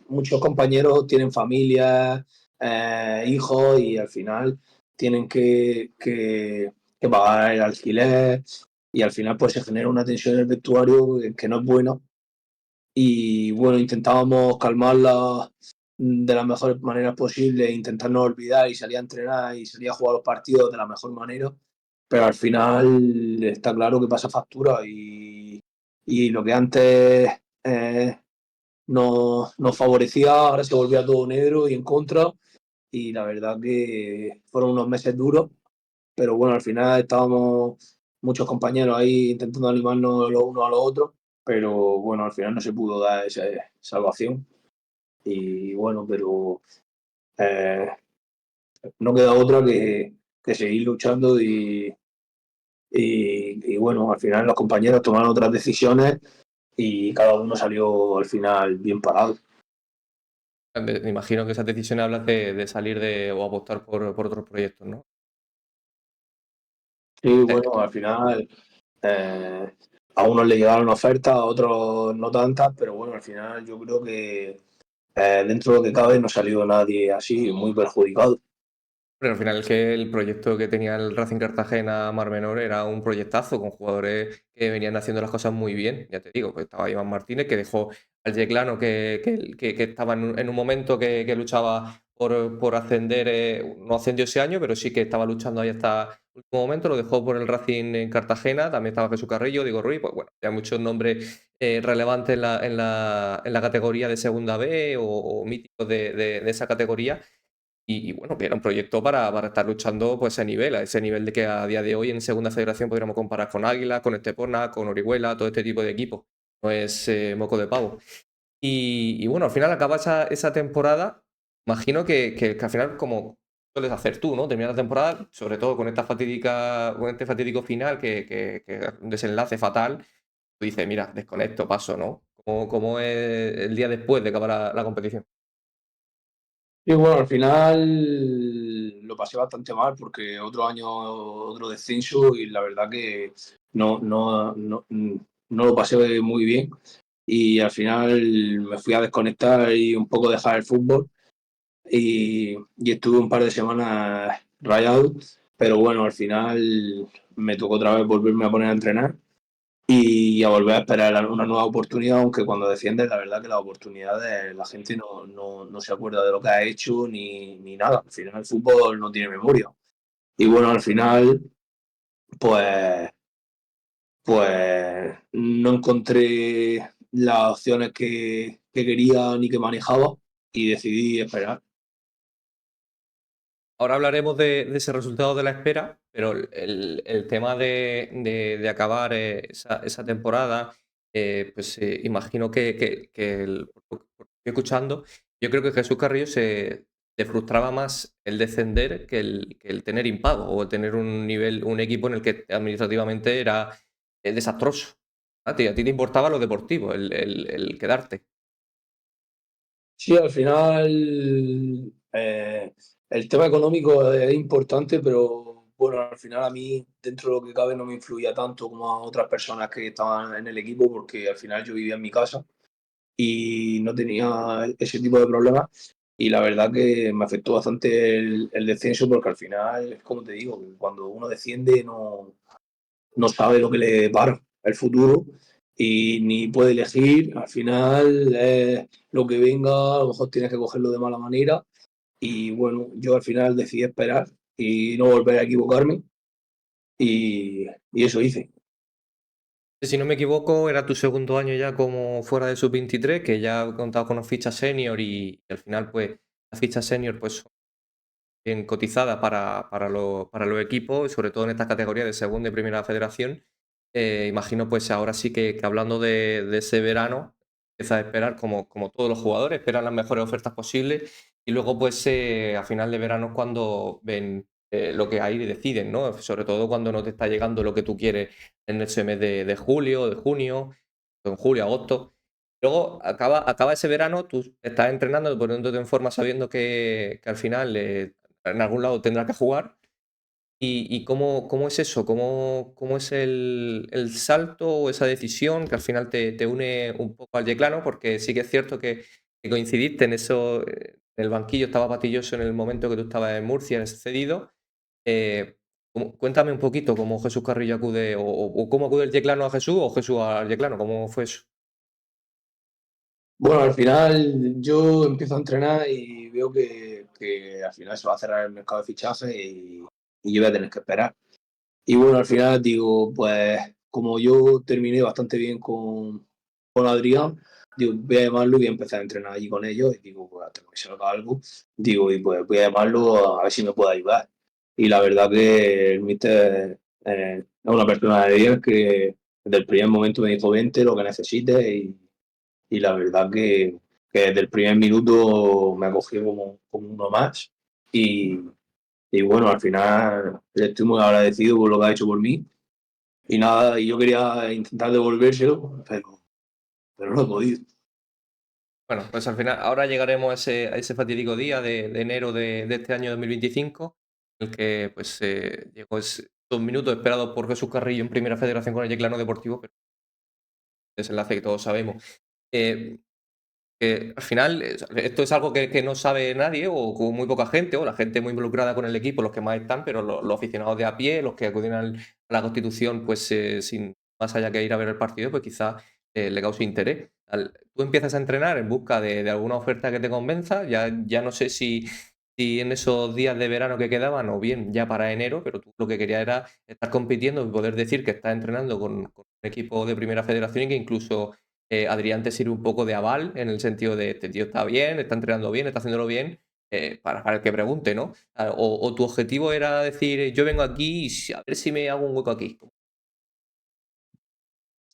muchos compañeros tienen familias, hijos y al final tienen que pagar el alquiler y al final pues se genera una tensión en el vestuario que no es buena y bueno, intentábamos calmarla de las mejores maneras posibles, intentar no olvidar y salir a entrenar y salir a jugar los partidos de la mejor manera, pero al final está claro que pasa factura y lo que antes nos favorecía, ahora se volvía todo negro y en contra y la verdad que fueron unos meses duros, pero bueno, al final estábamos muchos compañeros ahí intentando animarnos los unos a los otros, pero bueno, al final no se pudo dar esa salvación y bueno, pero eh, no queda otra que seguir luchando y bueno, al final los compañeros tomaron otras decisiones y cada uno salió al final bien parado. Me imagino que esas decisiones hablas de salir o apostar por otros proyectos, ¿no? Sí, Eh, bueno, al final eh, a unos le llegaron ofertas, a otros no tantas, pero bueno, al final yo creo que dentro de lo que cabe no ha salido nadie así muy perjudicado. Pero al final que el proyecto que tenía el Racing Cartagena Mar Menor era un proyectazo con jugadores que venían haciendo las cosas muy bien. Ya te digo, pues estaba Iván Martínez que dejó al Yeclano que estaba en un momento que luchaba por ascender, no ascendió ese año, pero sí que estaba luchando ahí hasta el último momento, lo dejó por el Racing en Cartagena, también estaba Jesús Carrillo, Diego Ruiz, pues bueno, ya muchos nombres relevantes en la categoría de Segunda B o míticos de esa categoría. Y bueno, que era un proyecto para estar luchando pues, a ese nivel de que a día de hoy en Segunda Federación podríamos comparar con Águila, con Estepona, con Orihuela, todo este tipo de equipos. No es moco de pavo. Y bueno, al final acaba esa temporada. Imagino que al final, como sueles hacer tú, ¿no? Terminar la temporada, sobre todo con este fatídico final, que un desenlace fatal. Tú dices, mira, desconecto, paso, ¿no? ¿Cómo es el día después de acabar la competición? Y bueno, al final lo pasé bastante mal porque otro año, otro descenso y la verdad que no lo pasé muy bien y al final me fui a desconectar y un poco dejar el fútbol y estuve un par de semanas rayado, pero bueno, al final me tocó otra vez volverme a poner a entrenar y a volver a esperar una nueva oportunidad, aunque cuando defiendes, la verdad que las oportunidades la gente no se acuerda de lo que ha hecho ni nada. Al final el fútbol no tiene memoria. Y bueno, al final, pues, pues no encontré las opciones que quería ni que manejaba y decidí esperar. Ahora hablaremos de ese resultado de la espera, pero el tema de acabar esa temporada, pues imagino por lo que estoy escuchando, yo creo que Jesús Carrillo se frustraba más el descender que el tener impago o el tener un equipo en el que administrativamente era desastroso. A ti te importaba lo deportivo, el quedarte. Sí, al final el tema económico es importante, pero bueno, al final a mí, dentro de lo que cabe, no me influía tanto como a otras personas que estaban en el equipo, porque al final yo vivía en mi casa y no tenía ese tipo de problemas. Y la verdad que me afectó bastante el descenso, porque al final, es como te digo, cuando uno desciende no sabe lo que le depara el futuro y ni puede elegir. Al final, lo que venga, a lo mejor tienes que cogerlo de mala manera. Y bueno, yo al final decidí esperar y no volver a equivocarme. Y eso hice. Si no me equivoco, era tu segundo año ya como fuera de sub-23, que ya contabas con las fichas senior y al final, pues, las fichas senior pues, son bien cotizadas para los equipos, sobre todo en estas categorías de segunda y primera federación. Imagino, pues, ahora sí que hablando de ese verano, empiezas a esperar, como todos los jugadores, esperan las mejores ofertas posibles y luego, pues, a final de verano es cuando ven lo que hay y deciden, ¿no? Sobre todo cuando no te está llegando lo que tú quieres en ese mes de julio, de junio, o en julio, agosto. Luego acaba ese verano, tú estás entrenando, poniéndote en forma sabiendo que al final en algún lado tendrás que jugar. ¿Y cómo es eso? ¿Cómo es el salto o esa decisión que al final te une un poco al Yeclano? Porque sí que es cierto que coincidiste en eso, en el banquillo estaba Patilloso en el momento que tú estabas en Murcia, eres cedido. Eh, Cuéntame un poquito cómo Jesús Carrillo acude, o cómo acude el Yeclano a Jesús o Jesús al Yeclano, ¿cómo fue eso? Bueno, al final yo empiezo a entrenar y veo que al final se va a cerrar el mercado de fichajes y yo voy a tener que esperar. Y bueno, al final digo, pues como yo terminé bastante bien con Adrián, digo, voy a llamarlo y voy a empezar a entrenar allí con ellos. Y digo, pues hasta que salga algo, digo, y pues voy a llamarlo a ver si me puede ayudar. Y la verdad que el míster es una persona de Dios que desde el primer momento me dijo, vente, lo que necesites. Y la verdad que desde el primer minuto me acogió como uno más. Y, y bueno, al final estoy muy agradecido por lo que ha hecho por mí. Y nada, y yo quería intentar devolvérselo, pero no he podido. Bueno, pues al final, ahora llegaremos a ese fatídico día de enero de este año 2025, en el que pues llegó esos minutos esperados por Jesús Carrillo en Primera Federación con el Yeclano Deportivo, pero desenlace que todos sabemos. Eh, Al final, esto es algo que no sabe nadie o muy poca gente, o la gente muy involucrada con el equipo, los que más están, pero los aficionados de a pie, los que acuden a la Constitución, pues sin más allá que ir a ver el partido, pues quizás le cause interés. Tú empiezas a entrenar en busca de alguna oferta que te convenza, ya no sé si en esos días de verano que quedaban o bien ya para enero, pero tú lo que querías era estar compitiendo y poder decir que estás entrenando con un equipo de Primera Federación y que incluso Adrián te sirve un poco de aval en el sentido de este tío está bien, está entrenando bien, está haciéndolo bien, para el que pregunte, ¿no? O tu objetivo era decir, yo vengo aquí y a ver si me hago un hueco aquí.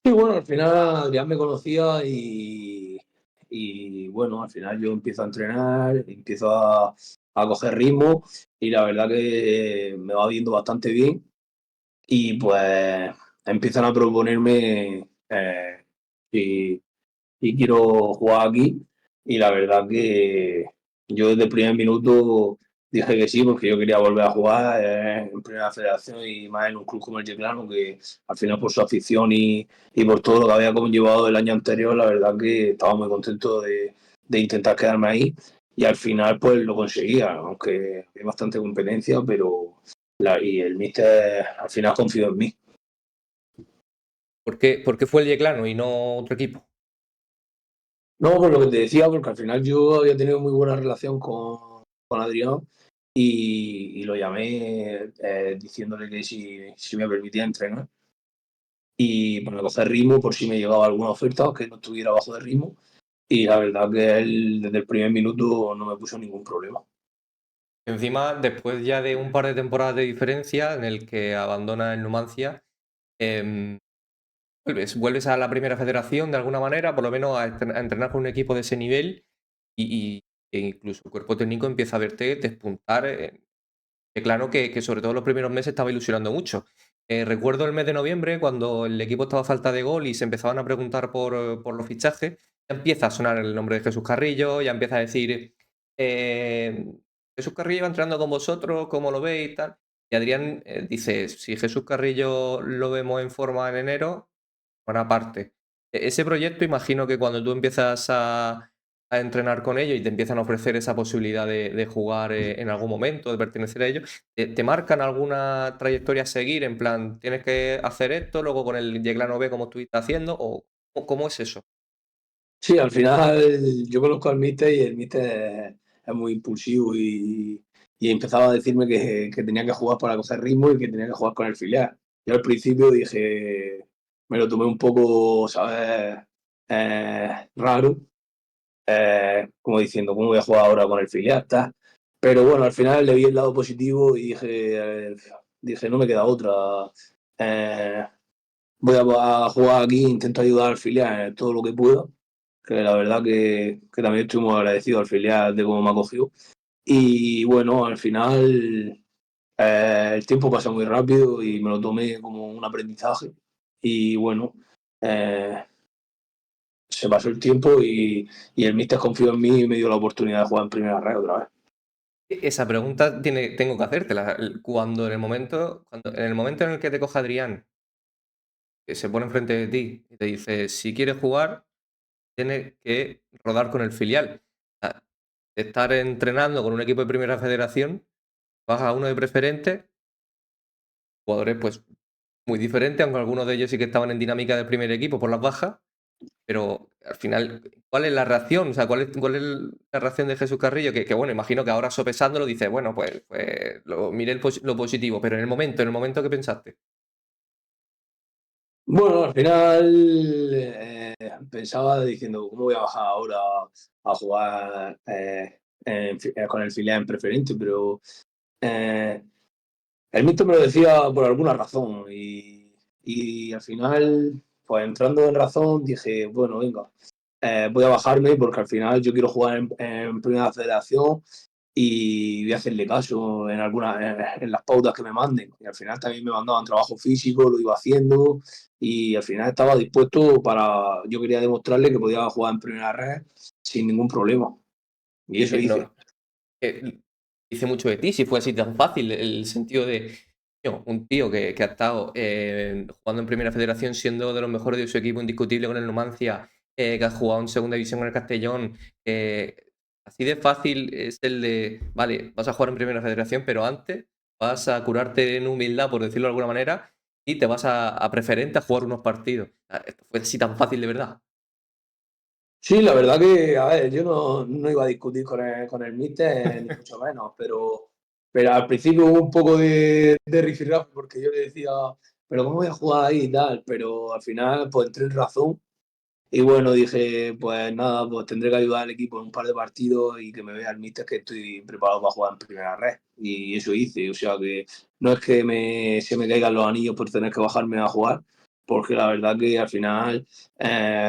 Sí, bueno, al final Adrián me conocía y bueno, al final yo empiezo a entrenar, empiezo a coger ritmo y la verdad que me va viendo bastante bien. Y pues empiezan a proponerme si, si quiero jugar aquí. Y la verdad que yo desde el primer minuto dije que sí, porque yo quería volver a jugar en Primera Federación y más en un club como el Yeclano, que al final por su afición y por todo lo que había conllevado el año anterior, la verdad que estaba muy contento de intentar quedarme ahí. Y al final pues lo conseguía, aunque hay bastante competencia, pero y el míster al final confió en mí. ¿Por qué fue el Yeclano y no otro equipo? No, por lo que te decía, porque al final yo había tenido muy buena relación con Adrián y lo llamé diciéndole que si me permitía entrenar. y para coger ritmo por si me llegaba alguna oferta que no estuviera bajo de ritmo. Y la verdad que él desde el primer minuto no me puso ningún problema. Encima, después ya de un par de temporadas de diferencia en el que abandona el Numancia, em, vuelves a la primera federación de alguna manera, por lo menos a entrenar con un equipo de ese nivel e incluso el cuerpo técnico empieza a verte despuntar. Que claro que sobre todo los primeros meses estaba ilusionando mucho. Recuerdo el mes de noviembre cuando el equipo estaba a falta de gol y se empezaban a preguntar por los fichajes, ya empieza a sonar el nombre de Jesús Carrillo, ya empieza a decir, eh, Jesús Carrillo va entrenando con vosotros, ¿cómo lo veis y tal? Y Adrián dice, si Jesús Carrillo lo vemos en forma en enero, buena parte. Ese proyecto, imagino que cuando tú empiezas a entrenar con ellos y te empiezan a ofrecer esa posibilidad de jugar en algún momento, de pertenecer a ellos, ¿te marcan alguna trayectoria a seguir? En plan, tienes que hacer esto, luego con el Yeclano B como estuviste haciendo, o cómo es eso? Sí, al final yo conozco al míster y el míster es muy impulsivo y empezaba a decirme que tenía que jugar para coger ritmo y que tenía que jugar con el filial. Yo al principio dije, me lo tomé un poco, ¿sabes? Raro, como diciendo, ¿cómo voy a jugar ahora con el filial? Tal. Pero bueno, al final le vi el lado positivo y dije, no me queda otra. Eh, Voy a jugar aquí, intento ayudar al filial en todo lo que pueda, que la verdad que también estoy muy agradecido al filial de cómo me ha cogido. Y bueno, al final el tiempo pasa muy rápido y me lo tomé como un aprendizaje. Y bueno, eh, se pasó el tiempo y el míster confió en mí y me dio la oportunidad de jugar en primera red otra vez. Esa pregunta tengo que hacértela. Cuando en el momento en el que te coja Adrián, que se pone enfrente de ti y te dice, si quieres jugar, tienes que rodar con el filial. O sea, estar entrenando con un equipo de primera federación, vas a uno de preferente, jugadores pues muy diferentes, aunque algunos de ellos sí que estaban en dinámica del primer equipo por las bajas, pero al final, ¿cuál es la reacción? O sea, ¿cuál es la reacción de Jesús Carrillo? Que bueno, imagino que ahora sopesándolo dice, bueno, pues miré lo positivo, pero en el momento que pensaste. Bueno, al final pensaba diciendo, ¿cómo voy a bajar ahora a jugar con el filial en preferente? Pero eh, el mito me lo decía por alguna razón y al final, pues entrando en razón, dije, bueno, venga, voy a bajarme porque al final yo quiero jugar en primera federación y voy a hacerle caso en las pautas que me manden. Y al final también me mandaban trabajo físico, lo iba haciendo y al final estaba dispuesto yo quería demostrarle que podía jugar en primera red sin ningún problema. Y eso hice. No, dice mucho de ti, si fue así tan fácil, el sentido de un tío que ha estado jugando en Primera Federación, siendo de los mejores de su equipo, indiscutible con el Numancia, que ha jugado en Segunda División con el Castellón. Así de fácil es el de, vale, vas a jugar en Primera Federación, pero antes vas a curarte en humildad, por decirlo de alguna manera, y te vas a preferente a jugar unos partidos. Esto fue así tan fácil de verdad. Sí, la verdad que, a ver, yo no iba a discutir con el míster, ni mucho menos, pero al principio hubo un poco de rifirrafe porque yo le decía, pero ¿cómo voy a jugar ahí y tal? Pero al final, pues entré en razón. Y bueno, dije, pues nada, pues tendré que ayudar al equipo en un par de partidos y que me vea el míster que estoy preparado para jugar en primera red. Y eso hice, o sea que no es que se me caigan los anillos por tener que bajarme a jugar, porque la verdad que al final,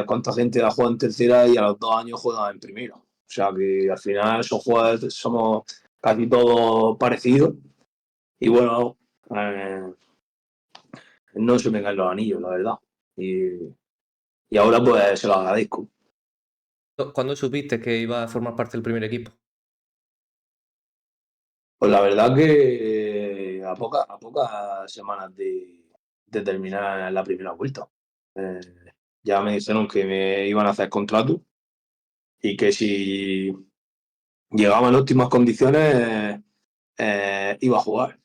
cuánta gente ha jugado en tercera y a los 2 años juega en primera. O sea que al final son jugadores, somos casi todos parecidos y bueno, eh, no se me caen los anillos, la verdad. Y ahora pues se lo agradezco. ¿Cuándo supiste que iba a formar parte del primer equipo? Pues la verdad que a pocas semanas de terminar la primera vuelta, eh, ya me dijeron que me iban a hacer contrato y que si llegaba en óptimas condiciones iba a jugar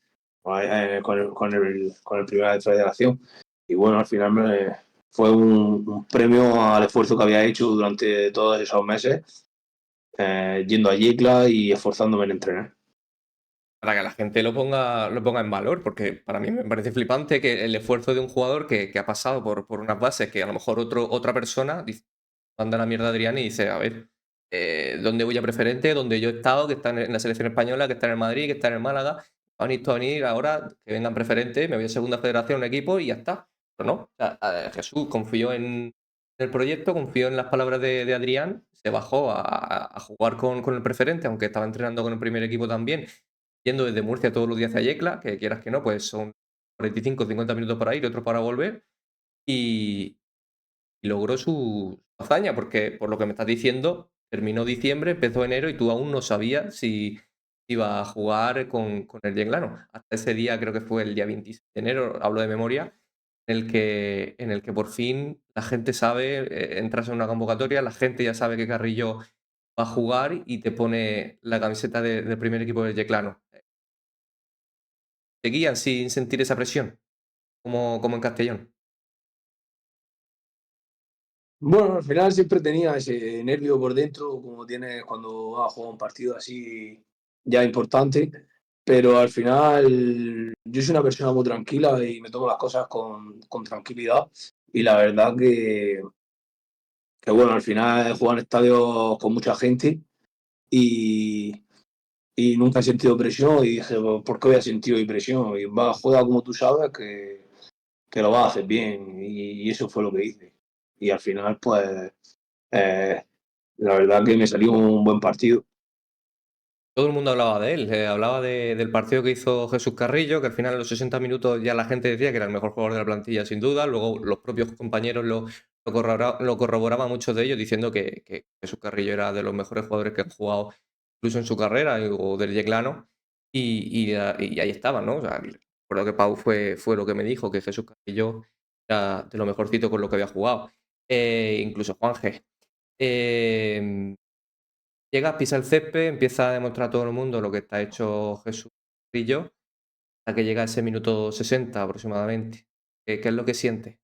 con el primera de federación. Y bueno, al final fue un premio al esfuerzo que había hecho durante todos esos meses, yendo a Yecla y esforzándome en entrenar. para que la gente lo ponga en valor, porque para mí me parece flipante que el esfuerzo de un jugador que ha pasado por unas bases que a lo mejor otra persona dice, manda la mierda a Adrián y dice, a ver, ¿dónde voy a preferente? ¿Dónde yo he estado? Que está en la selección española, que está en el Madrid, que está en el Málaga. A venir ahora, que vengan preferentes, me voy a segunda federación, un equipo y ya está. Pero no, o sea, Jesús confió en el proyecto, confió en las palabras de Adrián, se bajó a jugar con el preferente, aunque estaba entrenando con el primer equipo también, yendo desde Murcia todos los días a Yecla, que quieras que no, pues son 45 o 50 minutos para ir, otros para volver, y, y logró su hazaña, porque por lo que me estás diciendo, terminó diciembre, empezó enero y tú aún no sabías si iba a jugar con el Yeclano. Hasta ese día, creo que fue el día 26 de enero, hablo de memoria, en el que por fin la gente sabe, entras en una convocatoria, la gente ya sabe que Carrillo va a jugar y te pone la camiseta del primer equipo del Yeclano. Seguían sin sentir esa presión, como en Castellón. Bueno, al final siempre tenía ese nervio por dentro, como tienes cuando vas a jugar un partido así ya importante, pero al final yo soy una persona muy tranquila y me tomo las cosas con tranquilidad y la verdad que bueno, al final he jugado en estadios con mucha gente y, y nunca he sentido presión y dije, ¿por qué voy a sentir hoy presión? Y va, juega como tú sabes que lo vas a hacer bien y eso fue lo que hice. Y al final pues eh, la verdad que me salió un buen partido. Todo el mundo hablaba de él, hablaba del partido que hizo Jesús Carrillo, que al final en los 60 minutos ya la gente decía que era el mejor jugador de la plantilla sin duda, luego los propios compañeros lo corroboraban muchos de ellos diciendo que Jesús Carrillo era de los mejores jugadores que han jugado incluso en su carrera o del Yeclano y ahí estaba, ¿no? O sea, recuerdo que Pau fue lo que me dijo, que Jesús Carrillo era de lo mejorcito con lo que había jugado. Incluso Juan G. Llega, pisa el césped, empieza a demostrar a todo el mundo lo que está hecho Jesús Carrillo, hasta que llega ese minuto 60 aproximadamente. ¿Qué es lo que siente?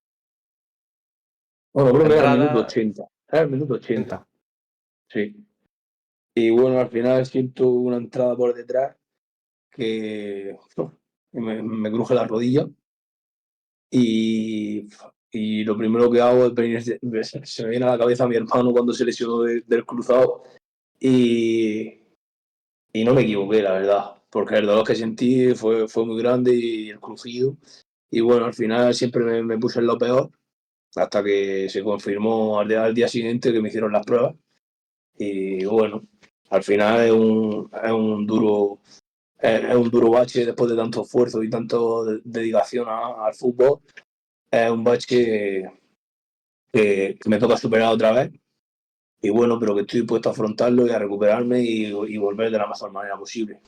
Bueno, creo La que era el minuto entrada 80. Era el minuto 80, 60. sí. Y bueno, al final siento una entrada por detrás que me cruje la rodilla y, y lo primero que hago es venir, se me viene a la cabeza a mi hermano cuando se lesionó del cruzado y, y no me equivoqué, la verdad, porque el dolor que sentí fue muy grande y el crujido. Y bueno, al final siempre me puse en lo peor hasta que se confirmó al día siguiente que me hicieron las pruebas. Y bueno, al final es un duro bache después de tanto esfuerzo y tanto dedicación al fútbol. Es un bache que me toca superar otra vez. Y bueno, pero que estoy dispuesto a afrontarlo y a recuperarme y volver de la mejor manera posible.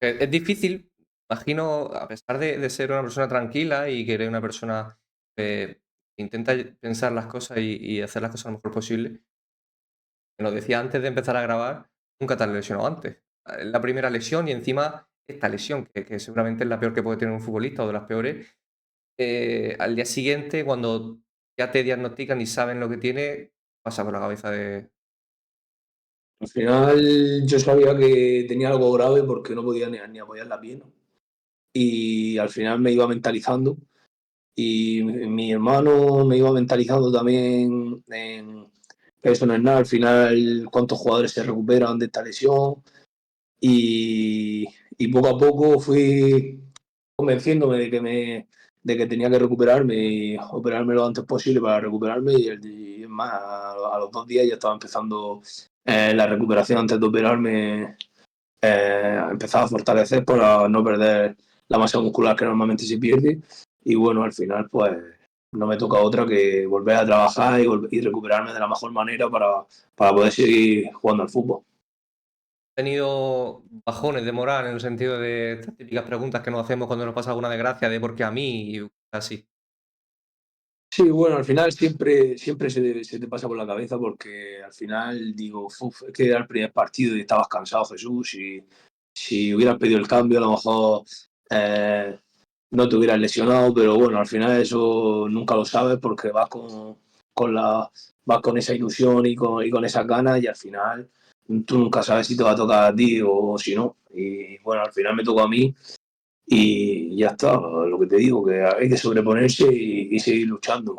Es difícil, imagino, a pesar de ser una persona tranquila y que eres una persona que intenta pensar las cosas y hacer las cosas lo mejor posible. Me lo decía antes de empezar a grabar, nunca te has lesionado antes. Es la primera lesión y encima esta lesión, que seguramente es la peor que puede tener un futbolista o de las peores. Al día siguiente, cuando ya te diagnostican y saben lo que tiene, pasa por la cabeza de... Al final yo sabía que tenía algo grave porque no podía ni apoyar la pierna. Y al final me iba mentalizando y mi hermano me iba mentalizando también en que eso no es nada, al final cuántos jugadores se recuperan de esta lesión y, y poco a poco fui convenciéndome de que tenía que recuperarme y operarme lo antes posible para recuperarme y es más, a los 2 días ya estaba empezando la recuperación antes de operarme, empezaba a fortalecer para no perder la masa muscular que normalmente se pierde y bueno, al final pues no me toca otra que volver a trabajar y recuperarme de la mejor manera para poder seguir jugando al fútbol. He tenido bajones de moral en el sentido de estas típicas preguntas que nos hacemos cuando nos pasa alguna desgracia, de por qué a mí y así. Sí, bueno, al final siempre se te pasa por la cabeza porque al final digo, "Uf, es que era el primer partido y estabas cansado, Jesús, y si hubieras pedido el cambio a lo mejor eh, no te hubieras lesionado, pero bueno, al final eso nunca lo sabes porque vas con esa ilusión y con esas ganas y al final tú nunca sabes si te va a tocar a ti o si no. Y bueno, al final me tocó a mí y ya está, lo que te digo, que hay que sobreponerse y seguir luchando.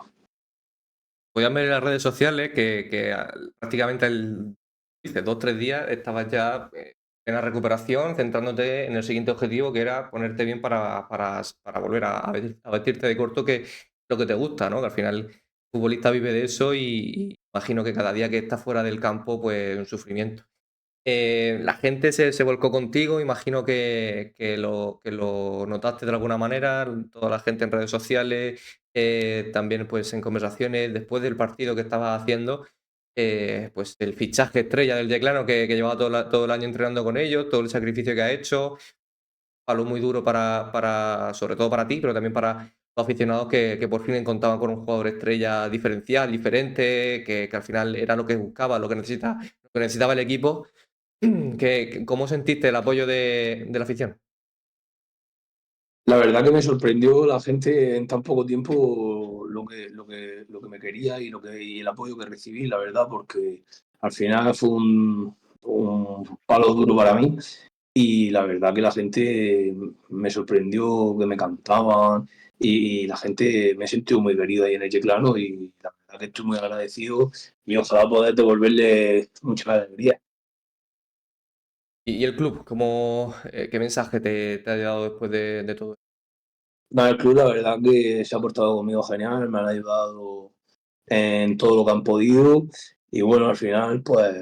Podías ver en las redes sociales que prácticamente dice, 2 o 3 días estabas ya en la recuperación, centrándote en el siguiente objetivo, que era ponerte bien para volver a vestirte de corto, que es lo que te gusta, ¿no? Que al final el futbolista vive de eso y imagino que cada día que estás fuera del campo, pues es un sufrimiento. La gente se volcó contigo, imagino que lo notaste de alguna manera, toda la gente en redes sociales, también pues en conversaciones después del partido que estabas haciendo, pues el fichaje estrella del Yeclano que llevaba todo el año entrenando con ellos, todo el sacrificio que ha hecho, palo muy duro sobre todo para ti, pero también para los aficionados que por fin contaban con un jugador estrella diferencial, diferente, que al final era lo que buscaba, lo que necesitaba el equipo. ¿Cómo sentiste el apoyo de la afición? La verdad que me sorprendió la gente en tan poco tiempo lo que me quería y el apoyo que recibí, la verdad, porque al final fue un palo duro para mí y la verdad que la gente me sorprendió, que me cantaban y la gente me sintió muy querido ahí en el Chiclano y la verdad que estoy muy agradecido y ojalá poder devolverle mucha alegría. Y el club, qué mensaje te ha llegado después de todo esto? Nada, el club la verdad que se ha portado conmigo genial, me han ayudado en todo lo que han podido y bueno, al final pues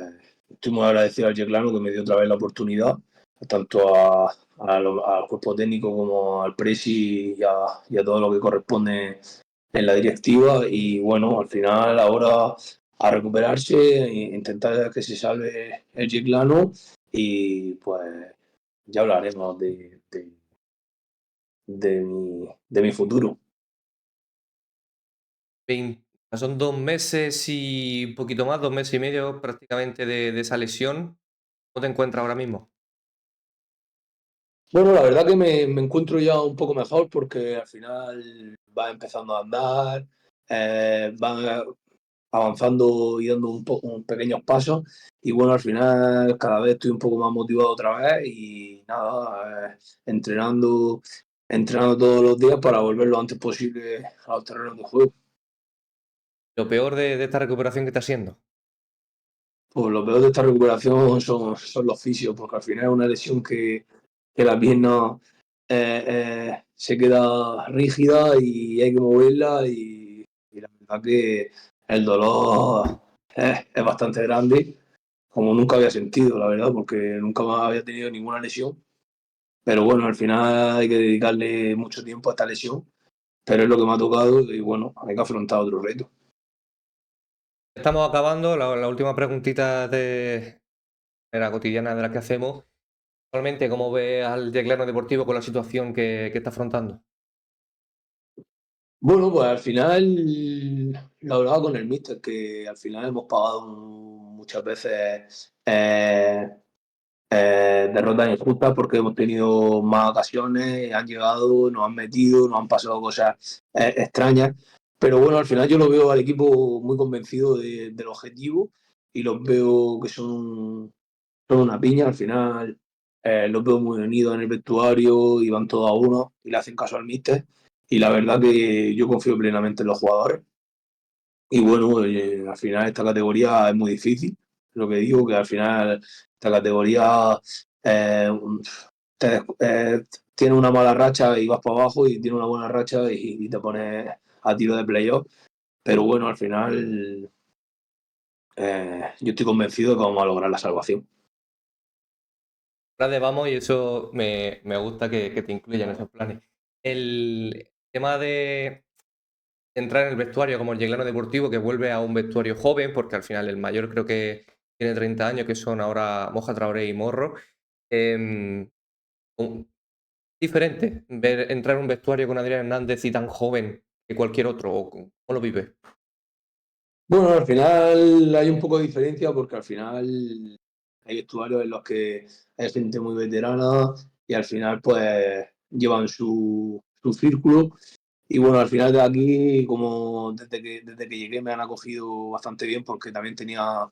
estoy muy agradecido al Yeclano que me dio otra vez la oportunidad, tanto al cuerpo técnico como al presi y a todo lo que corresponde en la directiva y bueno, al final ahora a recuperarse e intentar que se salve el Yeclano y pues ya hablaremos de mi futuro. Son 2 meses y un poquito más, 2 meses y medio prácticamente de esa lesión. ¿Cómo te encuentras ahora mismo? Bueno, la verdad que me encuentro ya un poco mejor porque al final va empezando a andar, va avanzando y dando un pequeños pasos y bueno, al final cada vez estoy un poco más motivado otra vez y nada, entrenando todos los días para volver lo antes posible a los terrenos de juego. Lo peor de esta recuperación que está siendo. Pues lo peor de esta recuperación son los fisios, porque al final es una lesión que la pierna se queda rígida y hay que moverla y la verdad que el dolor es bastante grande, como nunca había sentido, la verdad, porque nunca más había tenido ninguna lesión. Pero bueno, al final hay que dedicarle mucho tiempo a esta lesión, pero es lo que me ha tocado y bueno, hay que afrontar otro reto. Estamos acabando, la última preguntita de la cotidiana de la que hacemos. Actualmente, ¿cómo ves al Yeclano Deportivo con la situación que está afrontando? Bueno, pues al final lo hablaba con el míster, que al final hemos pagado muchas veces derrotas injustas porque hemos tenido más ocasiones, han llegado, nos han metido, nos han pasado cosas extrañas. Pero bueno, al final yo lo veo al equipo muy convencido del objetivo y los veo que son una piña. Al final los veo muy unidos en el vestuario y van todos a uno y le hacen caso al míster. Y la verdad que yo confío plenamente en los jugadores. Y bueno, al final esta categoría es muy difícil. Lo que digo, que al final esta categoría eh, te- eh, tiene una mala racha y vas para abajo y tiene una buena racha y te pones a tiro de playoff. Pero bueno, al final yo estoy convencido de que vamos a lograr la salvación. Planes vamos y eso me gusta que te incluyan esos planes. El tema de entrar en el vestuario como el Yeclano Deportivo, que vuelve a un vestuario joven, porque al final el mayor creo que tiene 30 años, que son ahora Moja Traoré y Morro. em, un- Diferente ver entrar en un vestuario con Adrián Hernández y tan joven que cualquier otro. ¿Cómo lo vive? Bueno, al final hay un poco de diferencia porque al final hay vestuarios en los que hay gente muy veterana y al final pues llevan su círculo. Y bueno, al final de aquí, como desde que llegué me han acogido bastante bien porque también tenía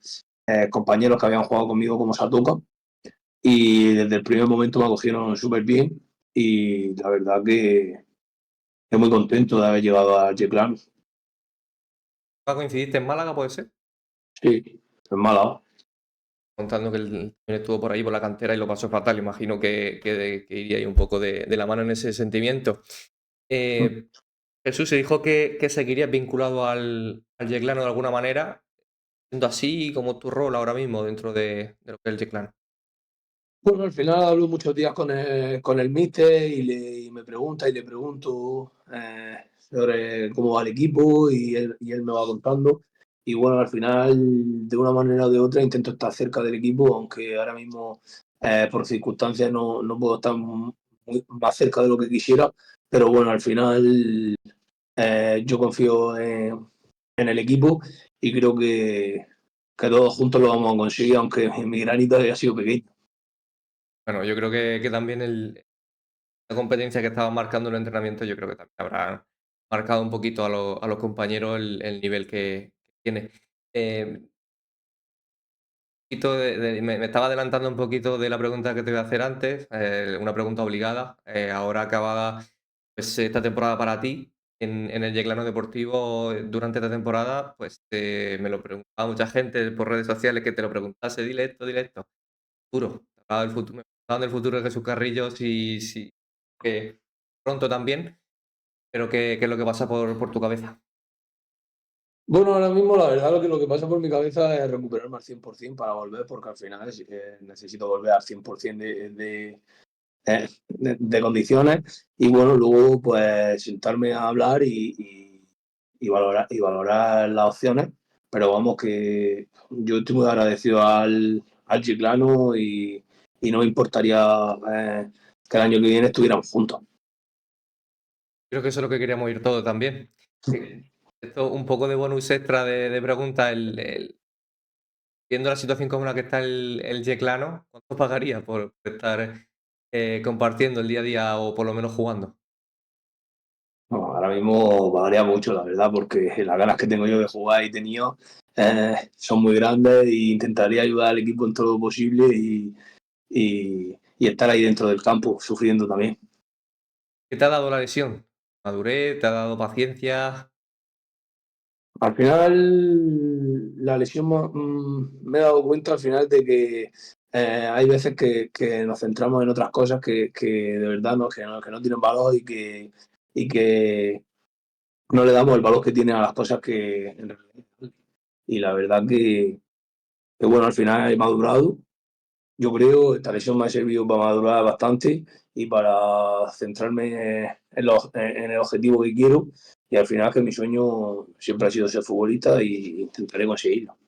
compañeros que habían jugado conmigo como Satoka y desde el primer momento me acogieron súper bien y la verdad que estoy muy contento de haber llegado al Yeclano. ¿Coincidiste en Málaga, puede ser? Sí, en Málaga. Contando que él también estuvo por ahí por la cantera y lo pasó fatal. Imagino que iría ahí un poco de la mano en ese sentimiento. Jesús se dijo que seguirías vinculado al Yeclano de alguna manera, siendo así como tu rol ahora mismo dentro de lo que es el Yeclano. Bueno, al final hablo muchos días con el míster y me pregunta y le pregunto sobre cómo va el equipo y él me va contando. Y bueno, al final, de una manera o de otra, intento estar cerca del equipo, aunque ahora mismo, por circunstancias, no puedo estar más cerca de lo que quisiera. Pero bueno, al final, yo confío en el equipo y creo que todos juntos lo vamos a conseguir, aunque mi granito haya sido pequeño. Bueno, yo creo que también la competencia que estaba marcando en el entrenamiento, yo creo que también habrá marcado un poquito a los compañeros el nivel que tiene. Un poquito me estaba adelantando un poquito de la pregunta que te iba a hacer antes, una pregunta obligada. Ahora acabada pues, esta temporada para ti en el Yeclano Deportivo durante esta temporada, pues me lo preguntaba mucha gente por redes sociales que te lo preguntase, dile esto, dile esto. Futuro. Hablaba del futuro, me preguntaban del futuro de Jesús Carrillo, si que pronto también, pero qué es lo que pasa por tu cabeza. Bueno, ahora mismo la verdad lo que pasa por mi cabeza es recuperarme al 100% para volver, porque al final sí que necesito volver al 100% de condiciones y bueno, luego pues sentarme a hablar y valorar las opciones, pero vamos que yo estoy muy agradecido al Chiclano y no me importaría que el año que viene estuviéramos juntos. Creo que eso es lo que queríamos oír todo también. Esto un poco de bonus extra de preguntas, viendo la situación como la que está el Yeclano, ¿cuánto pagaría por estar compartiendo el día a día o por lo menos jugando? No, ahora mismo varía mucho, la verdad, porque las ganas que tengo yo de jugar y tenido son muy grandes e intentaría ayudar al equipo en todo lo posible y estar ahí dentro del campo, sufriendo también. ¿Qué te ha dado la lesión? ¿Madurez? ¿Te ha dado paciencia? Al final, la lesión me he dado cuenta al final de que hay veces que nos centramos en otras cosas que de verdad que no tienen valor y que no le damos el valor que tienen a las cosas que en realidad. Y la verdad que bueno, al final he madurado. Yo creo que esta lesión me ha servido para madurar bastante y para centrarme en el objetivo que quiero. Y al final que mi sueño siempre ha sido ser futbolista y intentaré conseguirlo.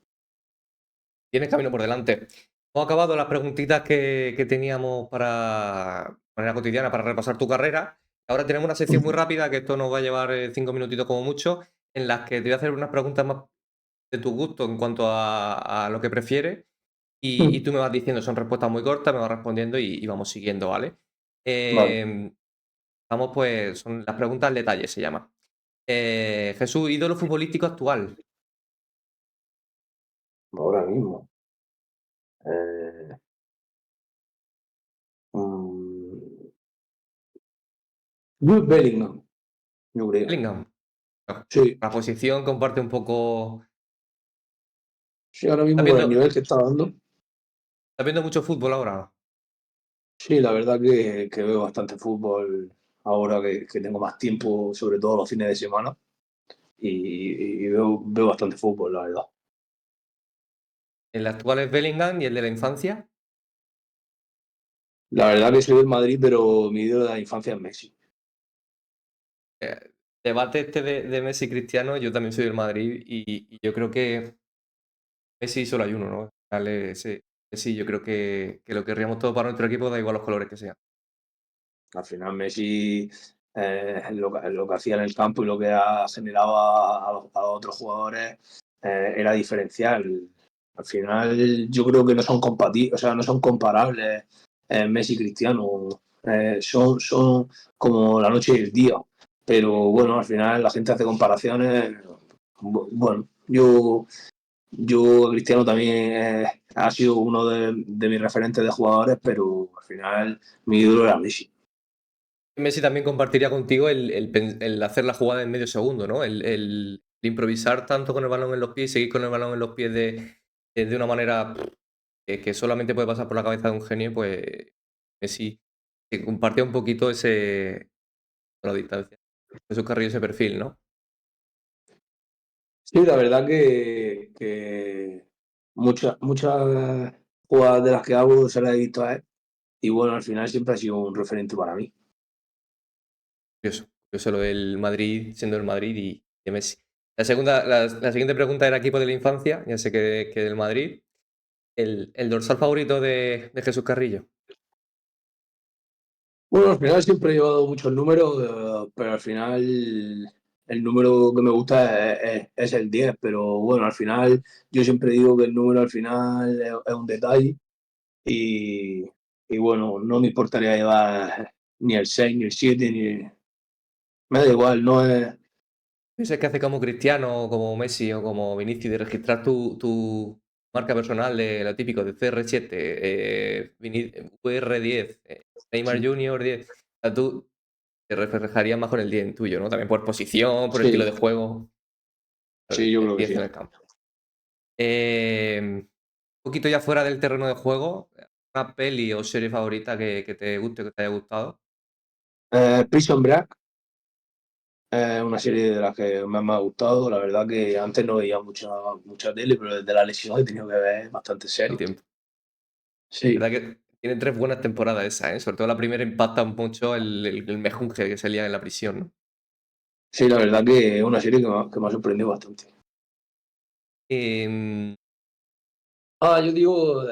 Tienes camino por delante. Hemos acabado las preguntitas que teníamos para de manera cotidiana para repasar tu carrera. Ahora tenemos una sección muy rápida, que esto nos va a llevar 5 minutitos como mucho, en las que te voy a hacer unas preguntas más de tu gusto en cuanto a lo que prefieres. Y tú me vas diciendo, son respuestas muy cortas, me vas respondiendo y vamos siguiendo, ¿vale? Vale, Vamos pues, son las preguntas al detalle, se llama. Jesús, ídolo futbolístico actual. ahora mismo. Eh, mm, Jude Bellingham, yo creo. Bellingham. No, Sí, la posición comparte un poco. sí, ahora ¿Estás mismo con el viendo, nivel que está dando. estás viendo mucho fútbol ahora? Sí, la verdad que veo bastante fútbol ahora que tengo más tiempo, sobre todo los fines de semana. Y veo bastante fútbol, la verdad. El actual es Bellingham y el de la infancia. La verdad que soy del Madrid, pero mi ídolo de la infancia es Messi. Eh, Debate este de Messi y Cristiano, yo también soy del Madrid y yo creo que Messi solo hay uno, ¿no? Dale, sí, sí, yo creo que lo querríamos todo para nuestro equipo, da igual los colores que sean. Al final Messi lo que hacía en el campo y lo que ha generado a otros jugadores era diferencial. Al final yo creo que no son compatibles, o sea, no son comparables Messi y Cristiano. Son como la noche y el día. Pero bueno, al final la gente hace comparaciones. Bueno, Yo, Cristiano, también ha sido uno de mis referentes de jugadores, pero al final mi ídolo era Messi. Messi también compartiría contigo el hacer la jugada en medio segundo, ¿no? El improvisar tanto con el balón en los pies, seguir con el balón en los pies de una manera que solamente puede pasar por la cabeza de un genio, pues Messi que compartía un poquito la distancia. Jesús Carrillo ese perfil, ¿no? Sí, la verdad que muchas jugadas de las que hago se las he visto a él. Y bueno, al final siempre ha sido un referente para mí. Curioso lo del Madrid, siendo el Madrid y Messi. La siguiente pregunta era equipo de la infancia, ya sé que del Madrid. El dorsal favorito de Jesús Carrillo. Bueno, al final siempre he llevado muchos números, pero al final el número que me gusta es el 10, pero bueno, al final yo siempre digo que el número al final es un detalle y, y bueno, no me importaría llevar ni el 6 ni el 7 ni... Me da igual, no es... Ese que hace como Cristiano, o como Messi o como Vinicius, de registrar tu marca personal de lo típico, de CR7, VR10, Neymar Sí, Junior 10. O sea, tú te reflejarías más con el 10 en tuyo, ¿no? También por posición, por estilo sí, de juego. sí, yo El creo que 10 sí. en el campo. Un poquito ya fuera del terreno de juego, una peli o serie favorita que te guste, que te haya gustado. Prison Break es una serie de las que más me ha gustado. La verdad que antes no veía mucha tele, pero desde la lesión he tenido que ver bastante El series. tiempo. Sí, La verdad que tiene 3 buenas temporadas esa, ¿eh? Sobre todo la primera impacta mucho el mejunje que se lía en la prisión, ¿no? sí, la verdad que es una serie que me ha sorprendido bastante. Em, Yo digo,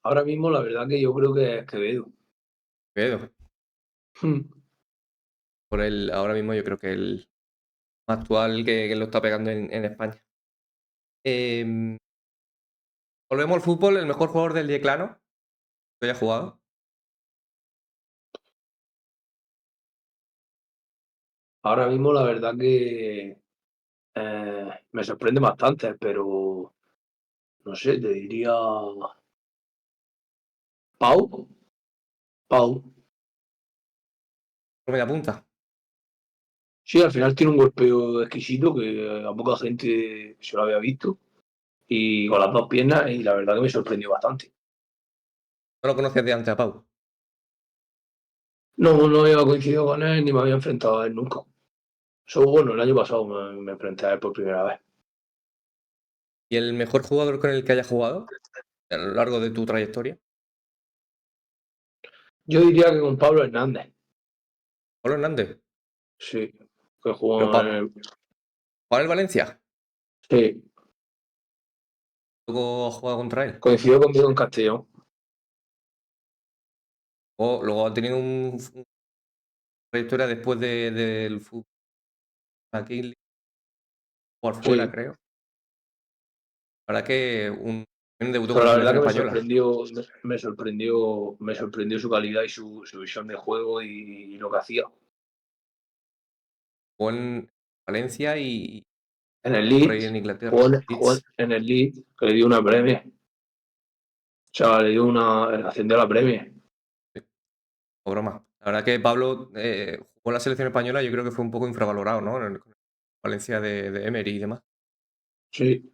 ahora mismo la verdad que yo creo que es Quevedo. Quevedo, ahora mismo yo creo que el más actual que lo está pegando en España. Em, Volvemos al fútbol, el mejor jugador del Yeclano que haya jugado. Ahora mismo la verdad que me sorprende bastante, pero no sé, te diría Pau. Pau. Media punta. Sí, al final tiene un golpeo exquisito que a poca gente se lo había visto. Y con las dos piernas, y la verdad que me sorprendió bastante. No lo conocías de antes a Pau. No había coincidido con él ni me había enfrentado a él nunca. Solo bueno, el año pasado me enfrenté a él por primera vez. ¿Y el mejor jugador con el que haya jugado a lo largo de tu trayectoria? Yo diría que con Pablo Hernández, Pablo Hernández. sí, que Pero jugó en el... ¿Juega el Valencia? Sí, Luego ha jugado contra él. coincidió conmigo en Castellón. O luego ha tenido una trayectoria después del fútbol aquí por fuera, Sí, creo. La verdad que debutó con pero la la verdad selección que española. me sorprendió su calidad y su visión de juego y lo que hacía. Jugó en Valencia y En el por ahí en Leeds, Inglaterra. jugó Leeds, en el Leeds, que le dio una premia. O sea, le dio ascendió a la premia. sí, o broma. La verdad que Pablo jugó en la selección española, yo creo que fue un poco infravalorado, ¿no? Con el Valencia de Emery y demás. Sí.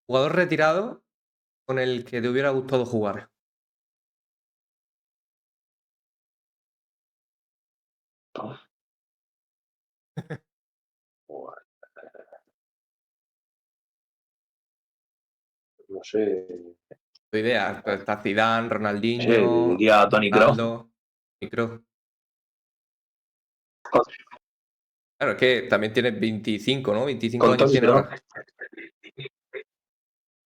Jugador retirado con el que te hubiera gustado jugar. No sé, Tu idea, pues, está Zidane, no sé, Ronaldinho, diría Toni Kroos. Ronaldo, y Kroos. Claro, es que también tienes 25, ¿no? 25 Con años Toni tiene Kroos. ahora.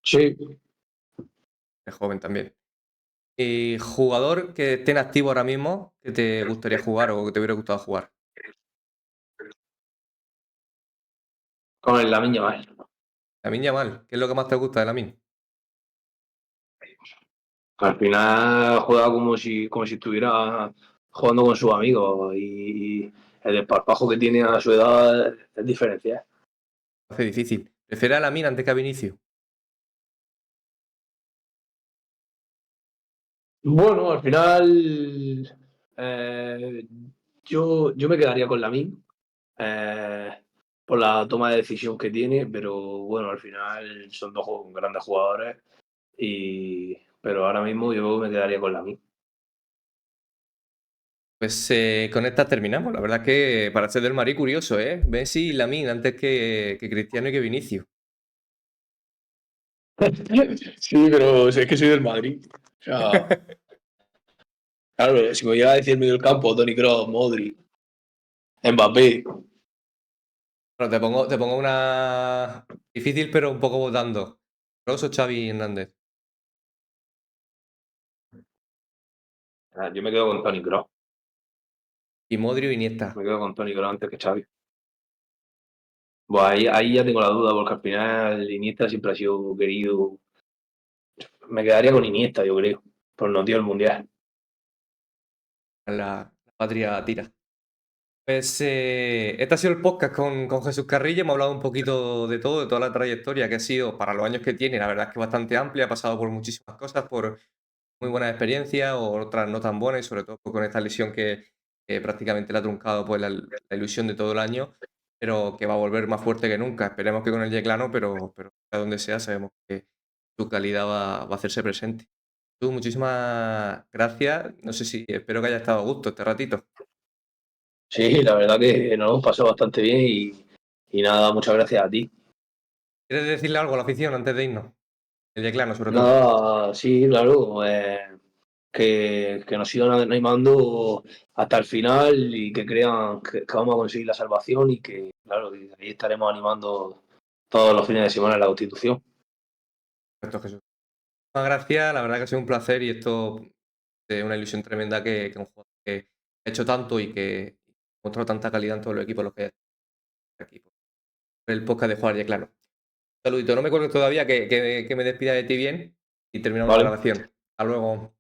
Sí, Es joven también. Y jugador que esté en activo ahora mismo, que te gustaría jugar o que te hubiera gustado jugar. con el Lamine Yamal. Lamine Yamal, ¿qué es lo que más te gusta de Lamine? Al final juega como si estuviera jugando con sus amigos y el desparpajo que tiene a su edad es diferencial. Hace difícil. ¿Prefiere a Lamine antes que a Vinicius? Bueno, al final eh, yo me quedaría con Lamine eh, por la toma de decisión que tiene, pero bueno, al final son dos grandes jugadores pero ahora mismo yo me quedaría con Lamine. Pues con esta terminamos. La verdad que para ser del Madrid curioso, ¿eh? Messi y Lamine antes que Cristiano y que Vinicius. Sí, pero es que soy del Madrid. O sea, claro, si me llega a decir medio del campo, Toni Kroos, Modric, Mbappé. Bueno, te pongo una difícil, pero un poco votando. Kroos o Xavi Hernández. Yo me quedo con Toni Kroos. Y Modric o Iniesta. Me quedo con Toni Kroos antes que Xavi. Pues ahí ya tengo la duda, porque al final Iniesta siempre ha sido querido. Me quedaría con Iniesta, yo creo, por nos dio el Mundial. La patria tira. Pues este ha sido el podcast con Jesús Carrillo. Hemos hablado un poquito de todo, de toda la trayectoria que ha sido para los años que tiene. La verdad es que bastante amplia. Ha pasado por muchísimas cosas, por muy buenas experiencias o otras no tan buenas, y sobre todo pues, con esta lesión que prácticamente le ha truncado pues, la ilusión de todo el año, pero que va a volver más fuerte que nunca. Esperemos que con el Yeclano, pero a donde sea, sabemos que su calidad va a hacerse presente. Tú, muchísimas gracias. No sé si espero que haya estado a gusto este ratito. Sí, la verdad que nos hemos pasado bastante bien y nada, muchas gracias a ti. ¿Quieres decirle algo a la afición antes de irnos? El Yeclano, sobre todo. Nada, sí, claro, que nos sigan animando hasta el final y que crean que vamos a conseguir la salvación y que, claro, que ahí estaremos animando todos los fines de semana en la Constitución. Perfecto, Jesús. Muchas gracias. La verdad que ha sido un placer y esto es una ilusión tremenda que un jugador que ha hecho tanto y que ha mostrado tanta calidad en todos los equipos los que hay aquí. Por el podcast de Jugar Yeclano. Un saludito. No me cuelgues todavía que me despida de ti bien y terminamos la ¿Vale? grabación. Hasta luego.